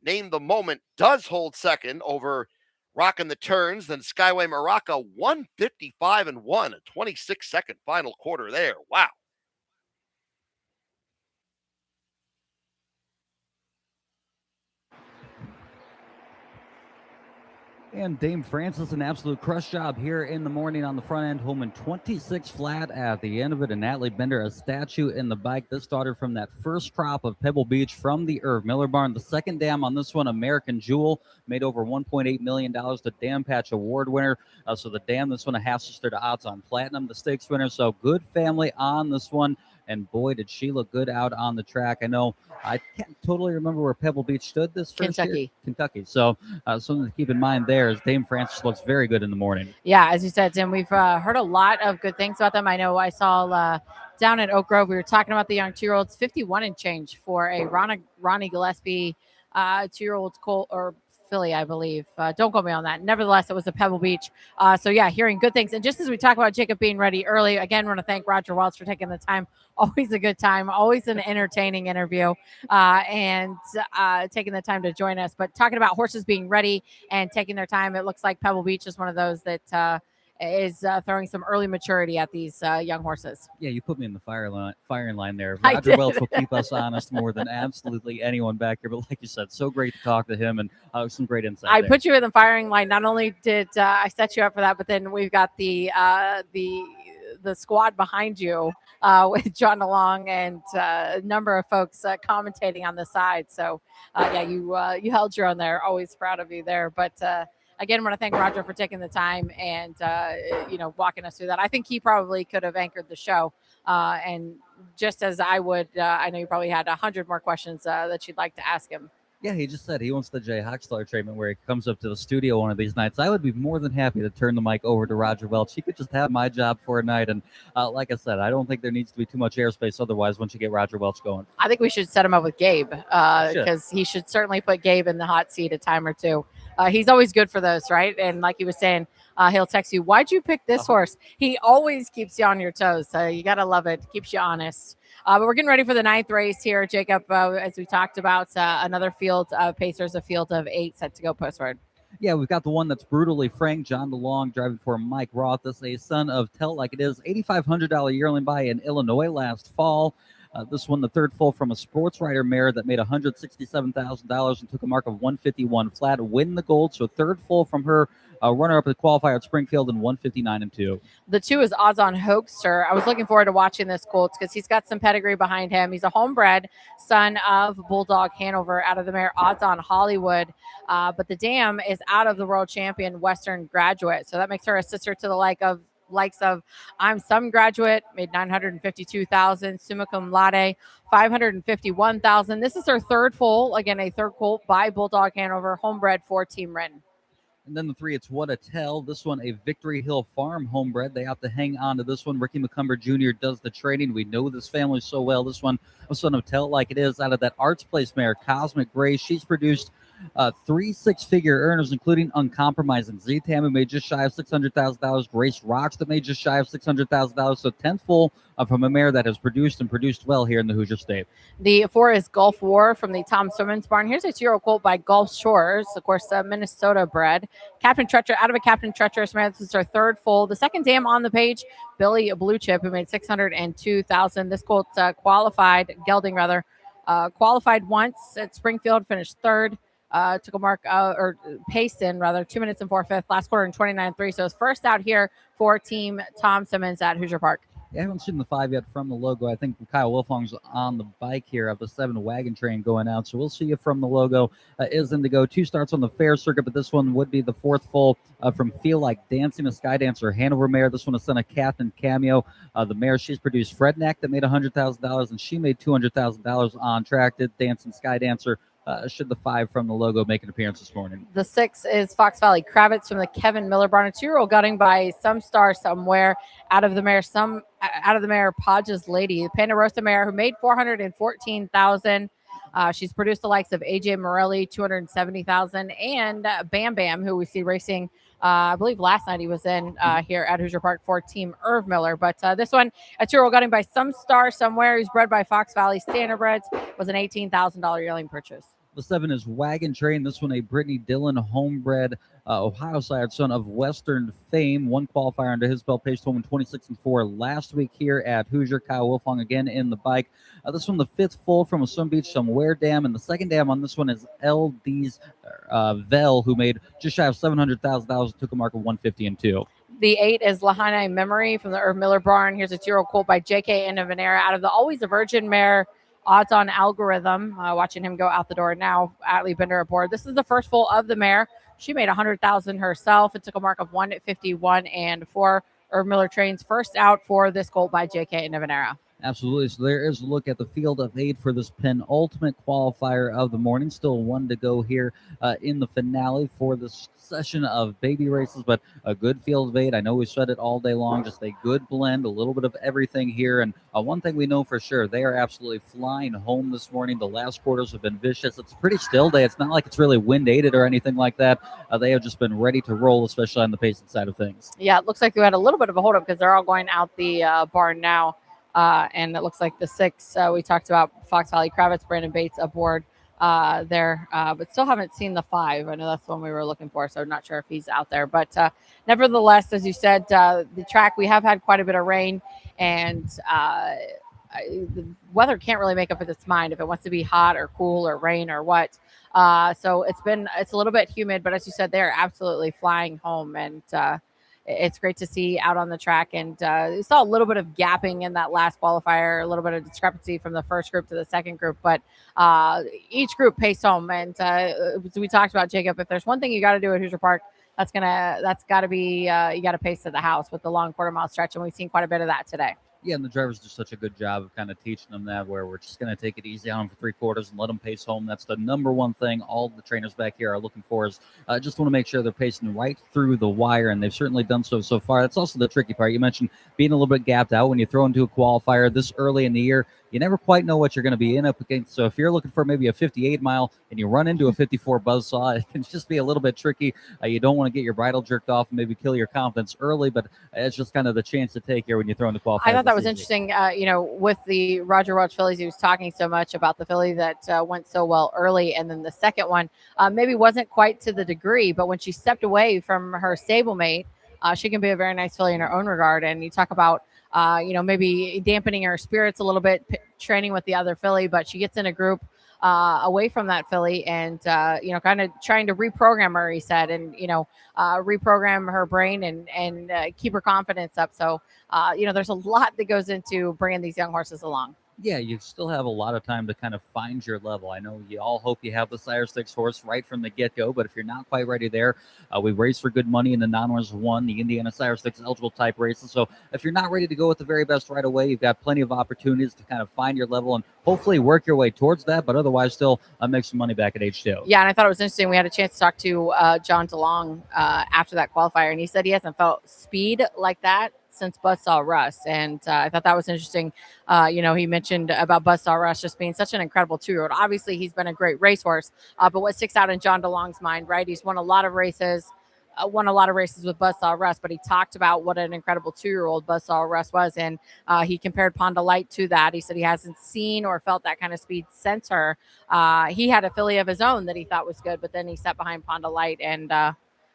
Name the Moment does hold second over Rockin' the Turns, then Skyway Maraca, 155-1, a 26-second final quarter there. Wow. And Dame Francis, an absolute crush job here in the morning on the front end, home in 26 flat at the end of it. And Natalie Bender, a statue in the bike. This daughter from that first crop of Pebble Beach from the Irv Miller barn. The second dam on this one, American Jewel, made over $1.8 million. The Dam Patch Award winner. So the dam, this one, a half sister to Odds on Platinum, the stakes winner. So good family on this one. And boy, did she look good out on the track. I know I can't totally remember where Pebble Beach stood this first year. Kentucky. So something to keep in mind there is Dame Francis looks very good in the morning. Yeah, as you said, Tim, we've heard a lot of good things about them. I know I saw down at Oak Grove, we were talking about the young 2-year-olds, 51 and change for a Ronnie Gillespie 2-year-old colt or filly, I believe. Don't quote me on that. Nevertheless, it was a Pebble Beach. So yeah, hearing good things. And just as we talk about Jacob being ready early, again, want to thank Roger Welch for taking the time. Always a good time, always an entertaining interview, and taking the time to join us. But talking about horses being ready and taking their time, it looks like Pebble Beach is one of those that is throwing some early maturity at these young horses. Yeah, you put me in the firing line there. I Roger did. Welch will keep us honest more than absolutely anyone back here. But like you said, so great to talk to him and some great insight. I there. put you in the firing line. Not only did I set you up for that, but then we've got the squad behind you with John DeLong and a number of folks commentating on the side. So yeah, you held your own there. Always proud of you there. But again, I want to thank Roger for taking the time and walking us through that. I think he probably could have anchored the show. And just as I would, I know you probably had 100 more questions that you'd like to ask him. Yeah, he just said he wants the Jay Hochstar treatment where he comes up to the studio one of these nights. I would be more than happy to turn the mic over to Roger Welch. He could just have my job for a night. And like I said, I don't think there needs to be too much airspace otherwise once you get Roger Welch going. I think we should set him up with Gabe because he should certainly put Gabe in the hot seat a time or two. He's always good for those, right? And like he was saying, he'll text you, why'd you pick this horse? He always keeps you on your toes. So you got to love it. Keeps you honest. But we're getting ready for the 9th race here, Jacob, as we talked about, another field of Pacers, a field of 8 set to go postward. Yeah, we've got the one that's brutally frank, John DeLong driving for Mike Roth. This is a son of Tell Like It Is, $8,500 yearling buy in Illinois last fall. This one, the third full from a sports writer mare that made $167,000 and took a mark of 151 flat, win the gold. So third full from her, runner-up at qualifier at Springfield in 159-2. The 2 is Odds on Hoaxer. I was looking forward to watching this colt because he's got some pedigree behind him. He's a homebred son of Bulldog Hanover out of the mare Odds on Hollywood. But the dam is out of the world champion Western Graduate. So that makes her a sister to the likes of I'm Some Graduate, made $952,000, summa cum laude, $551,000. This is her third full, again, a third colt by Bulldog Hanover, homebred 4-team written. And then the 3, it's What a Tell. This one, a Victory Hill Farm homebred. They have to hang on to this one. Ricky McCumber Jr. does the training. We know this family so well. This one, a son of Tell Like It Is, out of that Arts Place mare, Cosmic Gray. She's produced 3 6-figure earners, including Uncompromising Z-Tam, who made just shy of $600,000. Grace Rocks, that made just shy of $600,000. So 10th full from a mare that has produced well here in the Hoosier State. The 4 is Gulf War from the Tom Simmons barn. Here's a 2-year-old colt by Gulf Shores, of course, Minnesota bred. Captain Treacherous, out of a Captain Treacherous mare. This is her third full. The second dam on the page, Billy Blue Chip, who made $602,000. This colt qualified once at Springfield, finished third. Took a mark or paced in 2 minutes and 4/5 last quarter in 29.3. So it's first out here for Team Tom Simmons at Hoosier Park. Yeah, I haven't seen the 5 yet from the logo. I think Kyle Wolfong's on the bike here of the 7 wagon train going out. So we'll see you from the logo. Is Indigo. 2 starts on the fair circuit, but this one would be the 4th full from Feel Like Dancing, a Sky Dancer Hanover mare. This one is son of Captain Cameo. The mare she's produced, Fredneck, that made $100,000, and she made $200,000 on track. Did Dancing Sky Dancer. Should the 5 from the logo make an appearance this morning? The 6 is Fox Valley Kravitz from the Kevin Miller barn. A 2-year-old gutting by Some Star Somewhere out of the mare Podge's Lady, the Pandarosa mare who made $414,000. She's produced the likes of AJ Morelli, $270,000, and Bam Bam, who we see racing. I believe last night he was in here at Hoosier Park for Team Irv Miller. But this one, a 2-year-old gutting by Some Star Somewhere, who's bred by Fox Valley Standardbreds, was an $18,000 yearling purchase. The 7 is Wagon Train. This one, a Brittany Dillon homebred Ohio side son of Western fame. 1 qualifier under his belt, paced home in 26-4 last week here at Hoosier. Kyle Wolfong again in the bike. This one, the 5th full from a Sun Beach Somewhere dam. And the second dam on this one is LD's Vel, who made just shy of $700,000, took a mark of 150-2. The 8 is Lahaina Memory from the Irv Miller barn. Here's a 2-year-old colt by JK Innavanera out of the Always a Virgin mare Odds on Algorithm. Watching him go out the door now. Atlee Bender aboard. This is the first full of the mare. She made $100,000 herself. It took a mark of 151-4. Irv Miller trains first out for this colt by JK Innavanera. Absolutely. So there is a look at the field of 8 for this penultimate qualifier of the morning. Still 1 to go here in the finale for this session of baby races, but a good field of 8. I know we said it all day long, just a good blend, a little bit of everything here. And one thing we know for sure, they are absolutely flying home this morning. The last quarters have been vicious. It's a pretty still day. It's not like it's really wind aided or anything like that. They have just been ready to roll, especially on the pacing side of things. Yeah, it looks like we had a little bit of a holdup because they're all going out the barn now. And it looks like the 6 we talked about, Fox Valley Kravitz, Brandon Bates aboard there, but still haven't seen the 5. I know that's the one we were looking for, so I'm not sure if he's out there. But nevertheless, as you said, the track, we have had quite a bit of rain, and the weather can't really make up its mind if it wants to be hot or cool or rain or what. So it's a little bit humid, but as you said, they're absolutely flying home, and it's great to see out on the track. And we saw a little bit of gapping in that last qualifier, a little bit of discrepancy from the first group to the second group, but each group paced home. And as we talked about, Jacob, if there's one thing you got to do at Hoosier Park, that's got to be you got to pace to the house with the long quarter-mile stretch, and we've seen quite a bit of that today. Yeah, and the drivers do such a good job of kind of teaching them that, where we're just going to take it easy on them for 3 quarters and let them pace home. That's the number one thing all the trainers back here are looking for, is just want to make sure they're pacing right through the wire, and they've certainly done so far. That's also the tricky part. You mentioned being a little bit gapped out when you throw into a qualifier this early in the year. You never quite know what you're going to be in up against. So if you're looking for maybe a 58 mile and you run into a 54 buzzsaw, it can just be a little bit tricky. You don't want to get your bridle jerked off and maybe kill your confidence early, but it's just kind of the chance to take here when you throw into qualifiers. I thought that was interesting. With the Roger Welch fillies, he was talking so much about the filly that went so well early, and then the second one maybe wasn't quite to the degree, but when she stepped away from her stablemate, she can be a very nice filly in her own regard. And you talk about maybe dampening her spirits a little bit, training with the other filly, but she gets in a group away from that filly, and kind of trying to reprogram her, he said, and reprogram her brain and keep her confidence up. So there's a lot that goes into bringing these young horses along. Yeah, you still have a lot of time to kind of find your level. I know you all hope you have the Sire Stakes horse right from the get-go, but if you're not quite ready there, we race for good money in the non-winners 1, the Indiana Sire Stakes eligible type races. So if you're not ready to go with the very best right away, you've got plenty of opportunities to kind of find your level and hopefully work your way towards that, but otherwise still make some money back at age 2. Yeah, and I thought it was interesting. We had a chance to talk to John DeLong after that qualifier, and he said he hasn't felt speed like that since Buzzsaw Russ. And I thought that was interesting. He mentioned about Buzzsaw Russ just being such an incredible 2-year-old. Obviously, he's been a great racehorse, but what sticks out in John DeLong's mind, right? He's won a lot of races with Buzzsaw Russ, but he talked about what an incredible 2-year-old Buzzsaw Russ was. And he compared Ponda Light to that. He said he hasn't seen or felt that kind of speed since her. He had a filly of his own that he thought was good, but then he sat behind Ponda Light and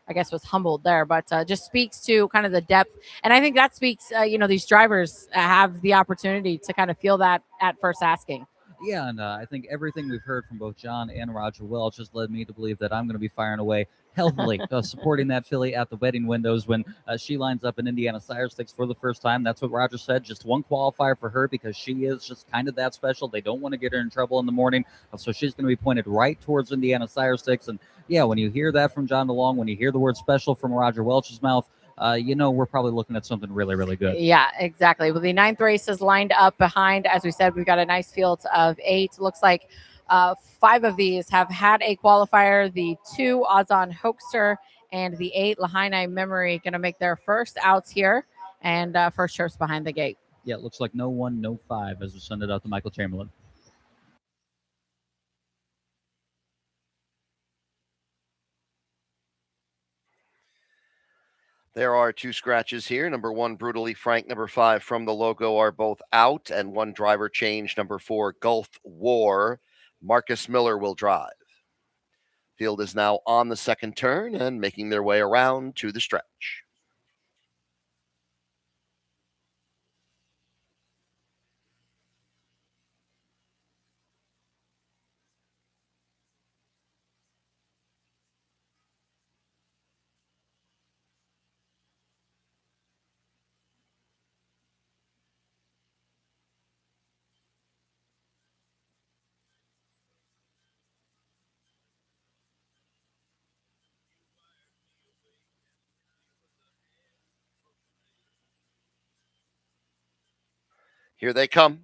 I guess was humbled there, but just speaks to kind of the depth. And I think that speaks, these drivers have the opportunity to kind of feel that at first asking. Yeah, and I think everything we've heard from both John and Roger Welch has led me to believe that I'm going to be firing away healthily, supporting that filly at the wedding windows when she lines up in Indiana Sire Stakes for the first time. That's what Roger said, just one qualifier for her because she is just kind of that special. They don't want to get her in trouble in the morning, so she's going to be pointed right towards Indiana Sire Stakes. And yeah, when you hear that from John DeLong, when you hear the word special from Roger Welch's mouth, we're probably looking at something really, really good. Yeah, exactly. Well, the 9th race is lined up behind. As we said, we've got a nice field of 8. Looks like 5 of these have had a qualifier. The 2 odds-on Hoaxer and the 8 Lahaina Memory going to make their first outs here and first trips behind the gate. Yeah, it looks like no 1, no 5 as we send it out to Michael Chamberlain. There are 2 scratches here. Number 1, Brutally Frank. Number 5, From the Logo are both out. And 1 driver change. Number 4, Gulf War. Marcus Miller will drive. Field is now on the second turn and making their way around to the stretch. Here they come.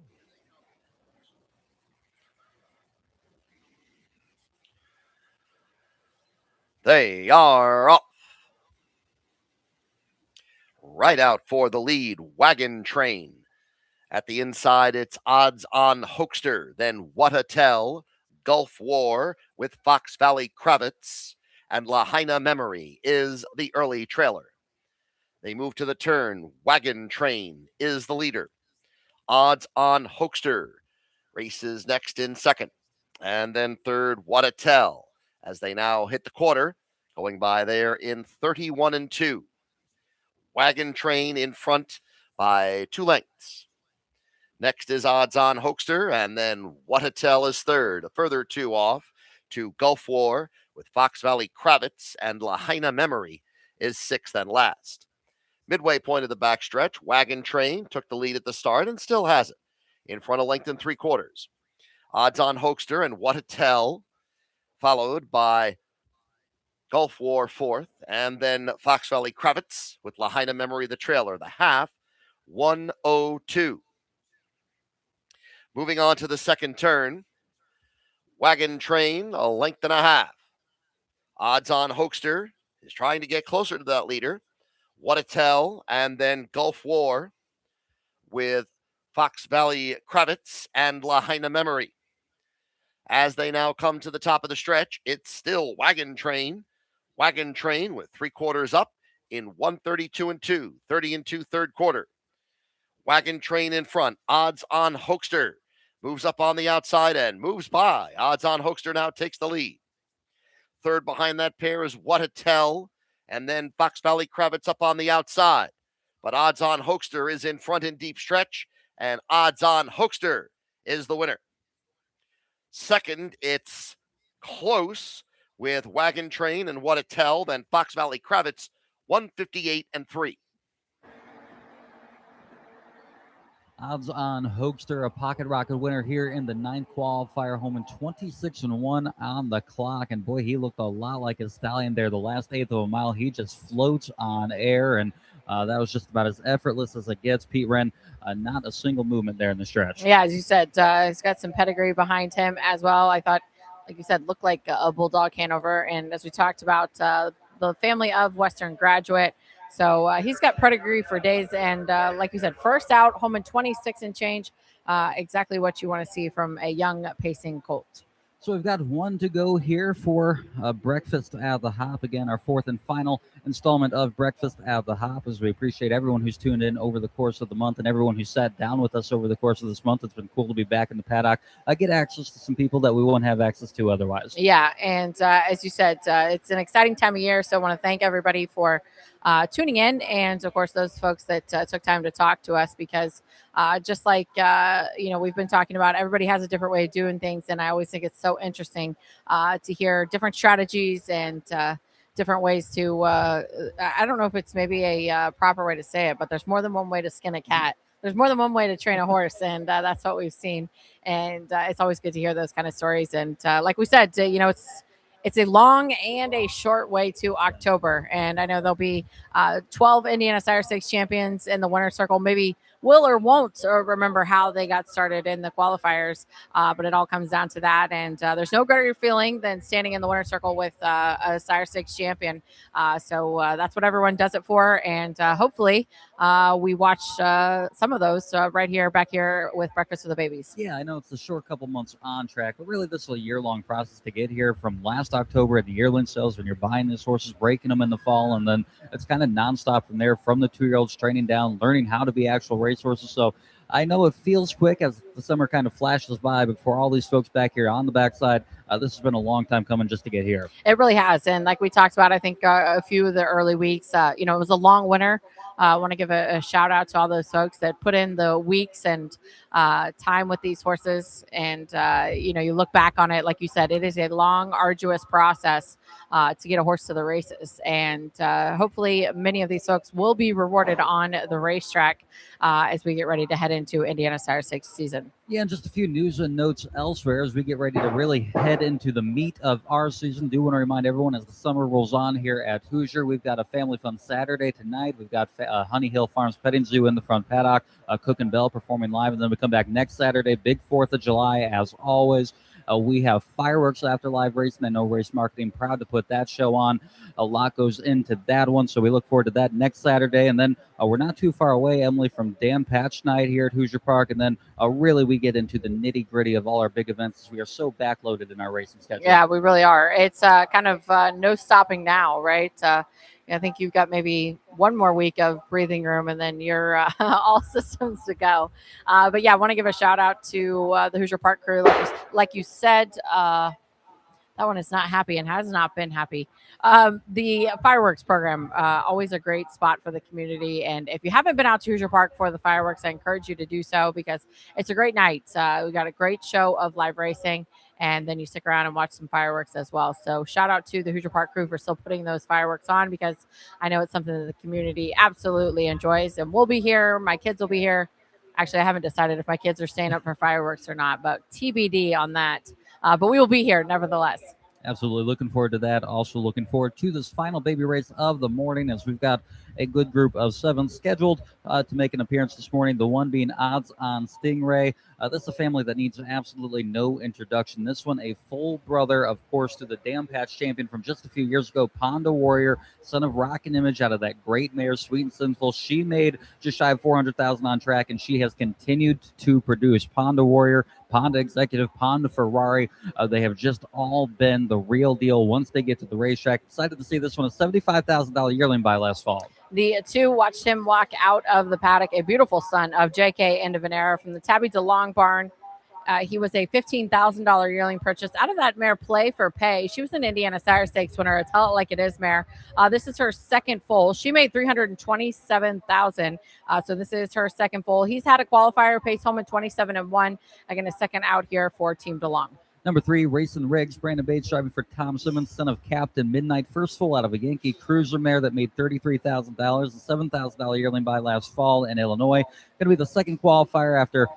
They are off. Right out for the lead, Wagon Train. At the inside, it's Odds on Hoaxer, then What a Tell, Gulf War with Fox Valley Kravitz, and Lahaina Memory is the early trailer. They move to the turn. Wagon Train is the leader. Odds on Hoaxer races next in second. And then third, What a Tell, as they now hit the quarter, going by there in 31-2. Wagon Train in front by 2 lengths. Next is Odds On Hoaxer, and then What a Tell is third. A further 2 off to Gulf War with Fox Valley Kravitz, and Lahaina Memory is sixth and last. Midway point of the backstretch, Wagon Train took the lead at the start and still has it, in front of length and 3/4. Odds On Hoaxer and What a Tell, followed by Gulf War fourth, and then Fox Valley Kravitz with Lahaina Memory, the trailer, the half, 102. Moving on to the second turn, Wagon Train, a length and a half. Odds On Hoaxer is trying to get closer to that leader. What a Tell, and then Gulf War with Fox Valley Kravitz and Lahaina Memory. As they now come to the top of the stretch, it's still Wagon Train. Wagon Train with 3/4 up in 132-2, 30-2 third quarter. Wagon Train in front. Odds On Hoaxer moves up on the outside and moves by. Odds On Hoaxer now takes the lead. Third behind that pair is What a Tell, and then Fox Valley Kravitz up on the outside. But Odds On Hoaxer is in front in deep stretch, and Odds On Hoaxer is the winner. Second, it's close with Wagon Train and What a Tell, then Fox Valley Kravitz, 158-3. Odds On Hoaxer, a pocket rocket winner here in the 9th qualifier, home in 26-1 on the clock. And boy, he looked a lot like a stallion there. The last eighth of a mile, he just floats on air, and that was just about as effortless as it gets. Pete Wren, not a single movement there in the stretch. Yeah, as you said, he's got some pedigree behind him as well. I thought, like you said, looked like a Bulldog Hanover. And as we talked about, the family of Western graduate. So he's got pedigree for days. And like you said, first out, home in 26 and change. Exactly what you want to see from a young pacing colt. So we've got one to go here for Breakfast at the Hop. Again, our fourth and final installment of Breakfast at the Hop, as we appreciate everyone who's tuned in over the course of the month and everyone who sat down with us over the course of this month. It's been cool to be back in the paddock. I get access to some people that we won't have access to otherwise. Yeah, and as you said, it's an exciting time of year, so I want to thank everybody for tuning in, and of course those folks that took time to talk to us, because just like we've been talking about, everybody has a different way of doing things, and I always think it's so interesting to hear different strategies and different ways to I don't know if it's maybe a proper way to say it, but there's more than one way to skin a cat. There's more than one way to train a horse, and that's what we've seen. And it's always good to hear those kind of stories. And like we said, it's a long and a short way to October. And I know there'll be 12 Indiana Sire Stakes champions in the winner's circle. Maybe will or won't remember how they got started in the qualifiers, but it all comes down to that. And there's no greater feeling than standing in the winner's circle with a Sire Stakes champion. So that's what everyone does it for. And hopefully we watch some of those back here with Breakfast with the Babies. Yeah, I know it's a short couple months on track, but really this is a year-long process to get here, from last October at the yearling sales when you're buying these horses, breaking them in the fall, and then it's kind of nonstop from there, from the 2-year-olds training down, learning how to be actual racehorses. So I know it feels quick as the summer kind of flashes by, but for all these folks back here on the backside, this has been a long time coming just to get here. It really has. And like we talked about, I think a few of the early weeks, it was a long winter. I want to give a shout out to all those folks that put in the weeks and time with these horses. And, you look back on it, like you said, it is a long, arduous process to get a horse to the races. And hopefully many of these folks will be rewarded on the racetrack as we get ready to head into Indiana Sire Stakes season. Yeah, and just a few news and notes elsewhere as we get ready to really head into the meat of our season. Do want to remind everyone, as the summer rolls on here at Hoosier, we've got a family fun Saturday tonight. We've got Honey Hill Farms Petting Zoo in the front paddock, Cook and Bell performing live, and then we come back next Saturday, big 4th of July as always. We have fireworks after live racing. I know Race Marketing proud to put that show on. A lot goes into that one, so we look forward to that next Saturday. And then we're not too far away, Emily, from Dam Patch Night here at Hoosier Park. And then really we get into the nitty-gritty of all our big events, as we are so backloaded in our racing schedule. Yeah, we really are. It's kind of no stopping now, right? I think you've got maybe one more week of breathing room, and then you're all systems to go. But yeah, I want to give a shout out to the Hoosier Park crew. Like you said, that one is not happy and has not been happy. The fireworks program, always a great spot for the community. And if you haven't been out to Hoosier Park for the fireworks, I encourage you to do so because it's a great night. We got a great show of live racing, and then you stick around and watch some fireworks as well. So shout out to the Hoosier Park crew for still putting those fireworks on because I know it's something that the community absolutely enjoys. And we'll be here. My kids will be here. Actually, I haven't decided if my kids are staying up for fireworks or not, but TBD on that. But we will be here nevertheless. Absolutely looking forward to that. Also looking forward to this final baby race of the morning as we've got a good group of 7 scheduled to make an appearance this morning. The one being Odds on Stingray. This is a family that needs absolutely no introduction. This one, a full brother, of course, to the Dam Patch champion from just a few years ago, Ponda Warrior, son of Rockin' Image out of that great mare, Sweet and Sinful. She made just shy of 400,000 on track, and she has continued to produce. Ponda Warrior, Ponda Executive, Ponda Ferrari. They have just all been the real deal once they get to the racetrack. Excited to see this one, a $75,000 yearling by last fall. The two watched him walk out of the paddock, a beautiful son of J.K. Indivenera from the Tabby DeLong barn. He was a $15,000 yearling purchase out of that mare Play for Pay. She was an Indiana Sire Stakes winner. Tell It Like It Is mare. This is her second foal. She made $327,000. So this is her second foal. He's had a qualifier, pace home at 27-1. Again, a second out here for Team DeLong. Number 3, Racing Riggs. Brandon Bates driving for Tom Simmons, son of Captain Midnight. First full out of a Yankee Cruiser mare that made $33,000, a $7,000 yearling by last fall in Illinois. Going to be the second qualifier after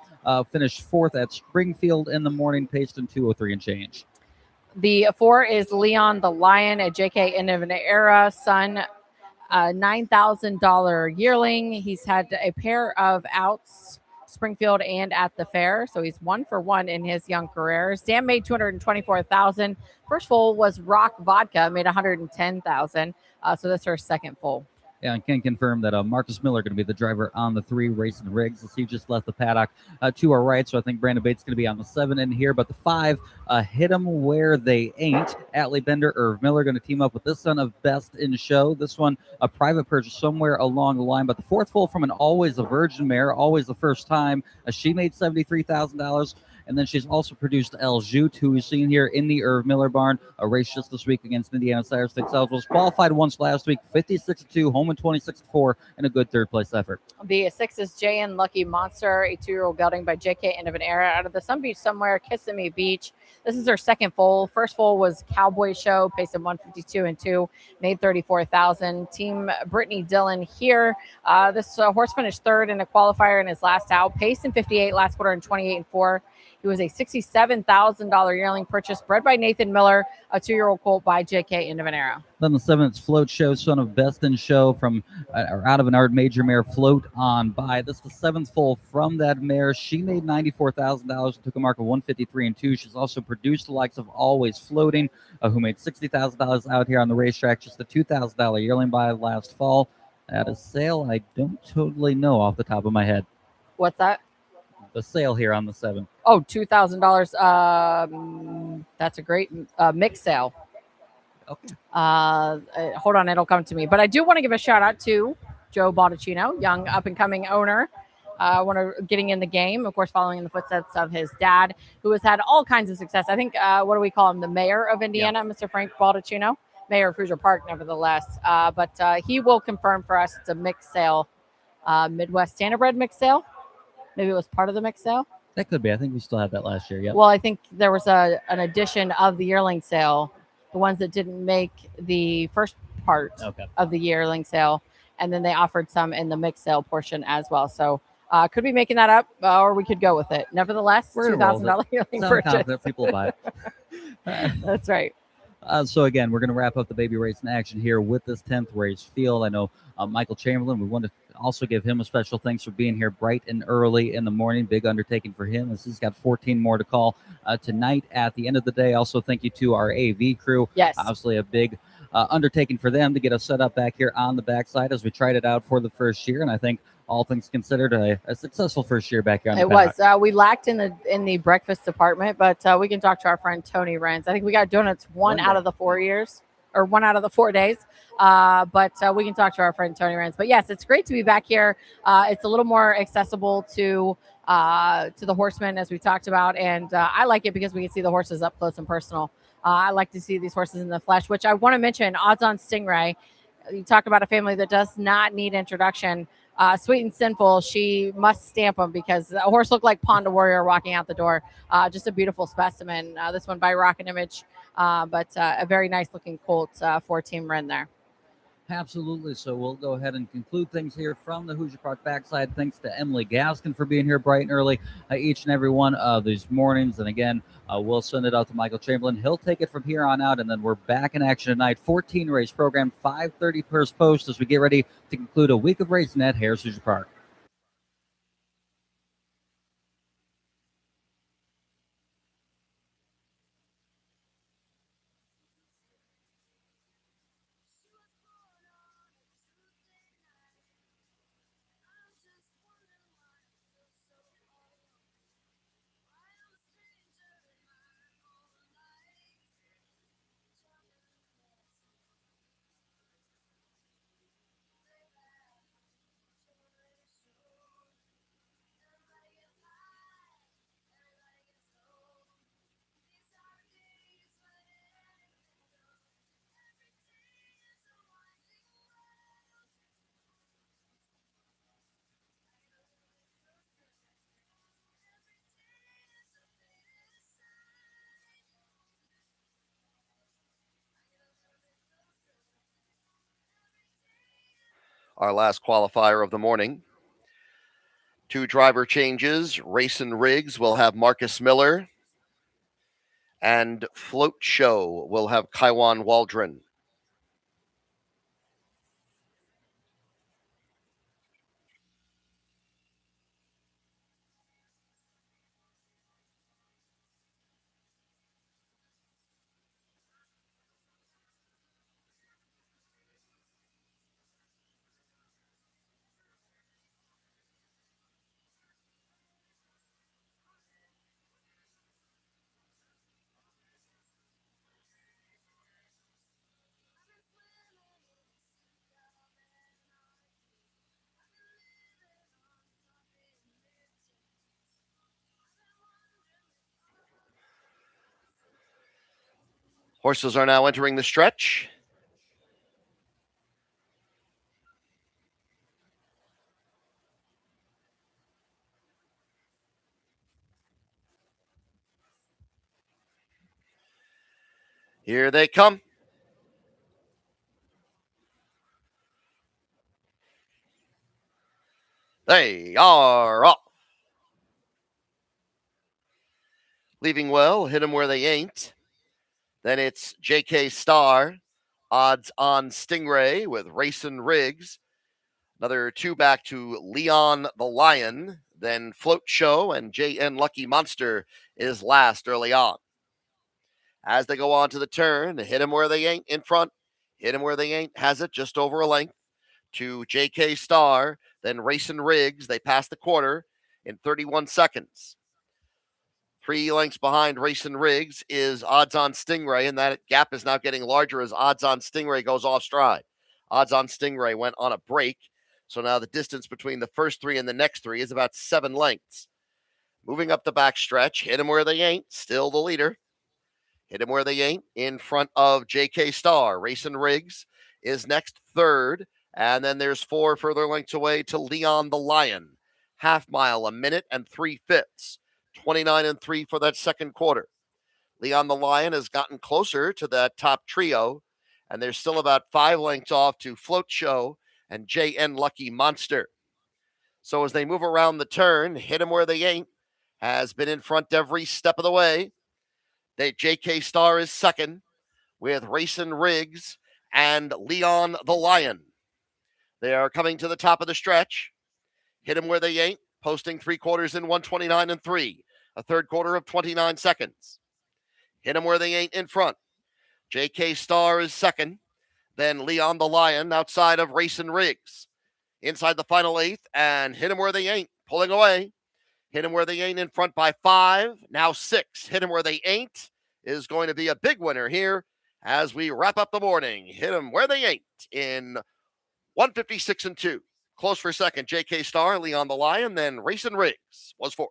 finished 4th at Springfield in the morning, paced in 2:03 and change. The 4 is Leon the Lion, a J.K. Indivenera son, $9,000 yearling. He's had a pair of outs, Springfield and at the fair, so he's 1 for 1 in his young career. Sam made $224,000. First full was Rock Vodka, made $110,000. So that's her second full. Yeah, I can confirm that Marcus Miller going to be the driver on the 3, Racing Riggs, as he just left the paddock to our right. So I think Brandon Bates is going to be on the 7 in here. But the 5, Hit 'em Where They Ain't. Atlee Bender, Irv Miller going to team up with this son of Best in Show. This one, a private purchase somewhere along the line. But the 4th full from an Always a Virgin mare, always the first time. She made $73,000. And then she's also produced El Jute, who we've seen here in the Irv Miller barn, a race just this week against Indiana Sire Stakes eligibles. Qualified once last week, 56-2, home in 26-4, and a good third-place effort. The 6 is JN Lucky Monster, a 2-year-old gelding by J.K. Indivenera out of the Sun Beach somewhere, Kissimmee Beach. This is her second foal. First foal was Cowboy Show, pace of 152-2, made $34,000. Team Brittany Dillon here. This horse finished 3rd in a qualifier in his last out, pace in 58, last quarter in 28-4. He was a $67,000 yearling purchase, bred by Nathan Miller, a 2-year-old colt by J.K. Indivenera. Then the 7th, Float Show, son of Best in Show, from out of an Art Major mare, Float On By. This is the 7th foal from that mare. She made $94,000 and took a mark of 153-2. She's also produced the likes of Always Floating, who made $60,000 out here on the racetrack, just a $2,000 yearling by last fall. At a sale, I don't totally know off the top of my head. What's that? The sale here on the 7. Oh, $2,000. That's a great mix sale. Okay. Hold on, it'll come to me. But I do want to give a shout out to Joe Baldacchino, young up-and-coming owner, getting in the game, of course, following in the footsteps of his dad, who has had all kinds of success. I think, what do we call him? The mayor of Indiana, yeah. Mr. Frank Baldacchino, mayor of Hoosier Park, nevertheless. But he will confirm for us it's a mix sale, Midwest Standardbred mix sale. Maybe it was part of the mix sale. That could be. I think we still had that last year. Yeah. Well, I think there was an edition of the yearling sale, the ones that didn't make the first part of the yearling sale, and then they offered some in the mix sale portion as well. So could be making that up, or we could go with it. Nevertheless, $2,000 yearling purchase. Confident people will buy it. That's right. So again, we're going to wrap up the baby race in action here with this 10th race field. I know Michael Chamberlain, we want to also give him a special thanks for being here bright and early in the morning. Big undertaking for him, as he's got 14 more to call tonight at the end of the day. Also, thank you to our AV crew. Yes. Obviously a big undertaking for them to get us set up back here on the backside as we tried it out for the first year. And I think all things considered, a successful first year back here on the paddock. It was. We lacked in the breakfast department, but we can talk to our friend Tony Renz. I think we got donuts one out of the 4 years, or 1 out of the 4 days. But we can talk to our friend Tony Rance. But yes, it's great to be back here. It's a little more accessible to the horsemen, as we talked about, and I like it because we can see the horses up close and personal. I like to see these horses in the flesh, which I want to mention. Odds on Stingray. You talk about a family that does not need introduction. Sweet and Sinful, she must stamp them because a horse looked like Ponda Warrior walking out the door. Just a beautiful specimen. This one by Rocket Image, but a very nice looking colt for Team Ren there. Absolutely. So we'll go ahead and conclude things here from the Hoosier Park backside. Thanks to Emily Gaskin for being here bright and early each and every one of these mornings. And again, we'll send it out to Michael Chamberlain. He'll take it from here on out, and then we're back in action tonight. 14 race program, 5:30 purse post as we get ready to conclude a week of racing at Harris Hoosier Park. Our last qualifier of the morning. 2 driver changes. Racing Riggs will have Marcus Miller, and Float Show will have Kaiwan Waldron. Horses are now entering the stretch. Here they come. They are off. Leaving well, hit them where they ain't. Then it's JK Star, Odds on Stingray with Racing Riggs. Another 2 back to Leon the Lion. Then Float Show and JN Lucky Monster is last early on. As they go on to the turn, hit them where they ain't in front. Hit them where they ain't has it just over a length to JK Star. Then Racing Riggs. They pass the quarter in 31 seconds. 3 lengths behind Racing Riggs is Odds on Stingray, and that gap is now getting larger as Odds on Stingray goes off stride. Odds on Stingray went on a break, so now the distance between the first 3 and the next 3 is about 7 lengths. Moving up the back stretch, hit them where they ain't, still the leader. Hit them where they ain't in front of JK Star. Racing Riggs is next, third, and then there's 4 further lengths away to Leon the Lion. Half mile, 1 minute and 3/5. 29-3 for that second quarter. Leon the Lion has gotten closer to that top trio, and they're still about 5 lengths off to Float Show and JN Lucky Monster. So as they move around the turn, hit them where they ain't has been in front every step of the way. JK Star is second with Racing Riggs and Leon the Lion. They are coming to the top of the stretch. Hit them where they ain't, posting 3 quarters in 1:29-3. A third quarter of 29 seconds. Hit them where they ain't in front. JK Star is second. Then Leon the Lion outside of Racing Riggs. Inside the final 8th, and hit them where they ain't. Pulling away. Hit them where they ain't in front by 5. Now 6. Hit them where they ain't is going to be a big winner here as we wrap up the morning. Hit them where they ain't in 156 and 2. Close for second, J.K. Starr, Leon the Lion, then Racing Riggs was fourth.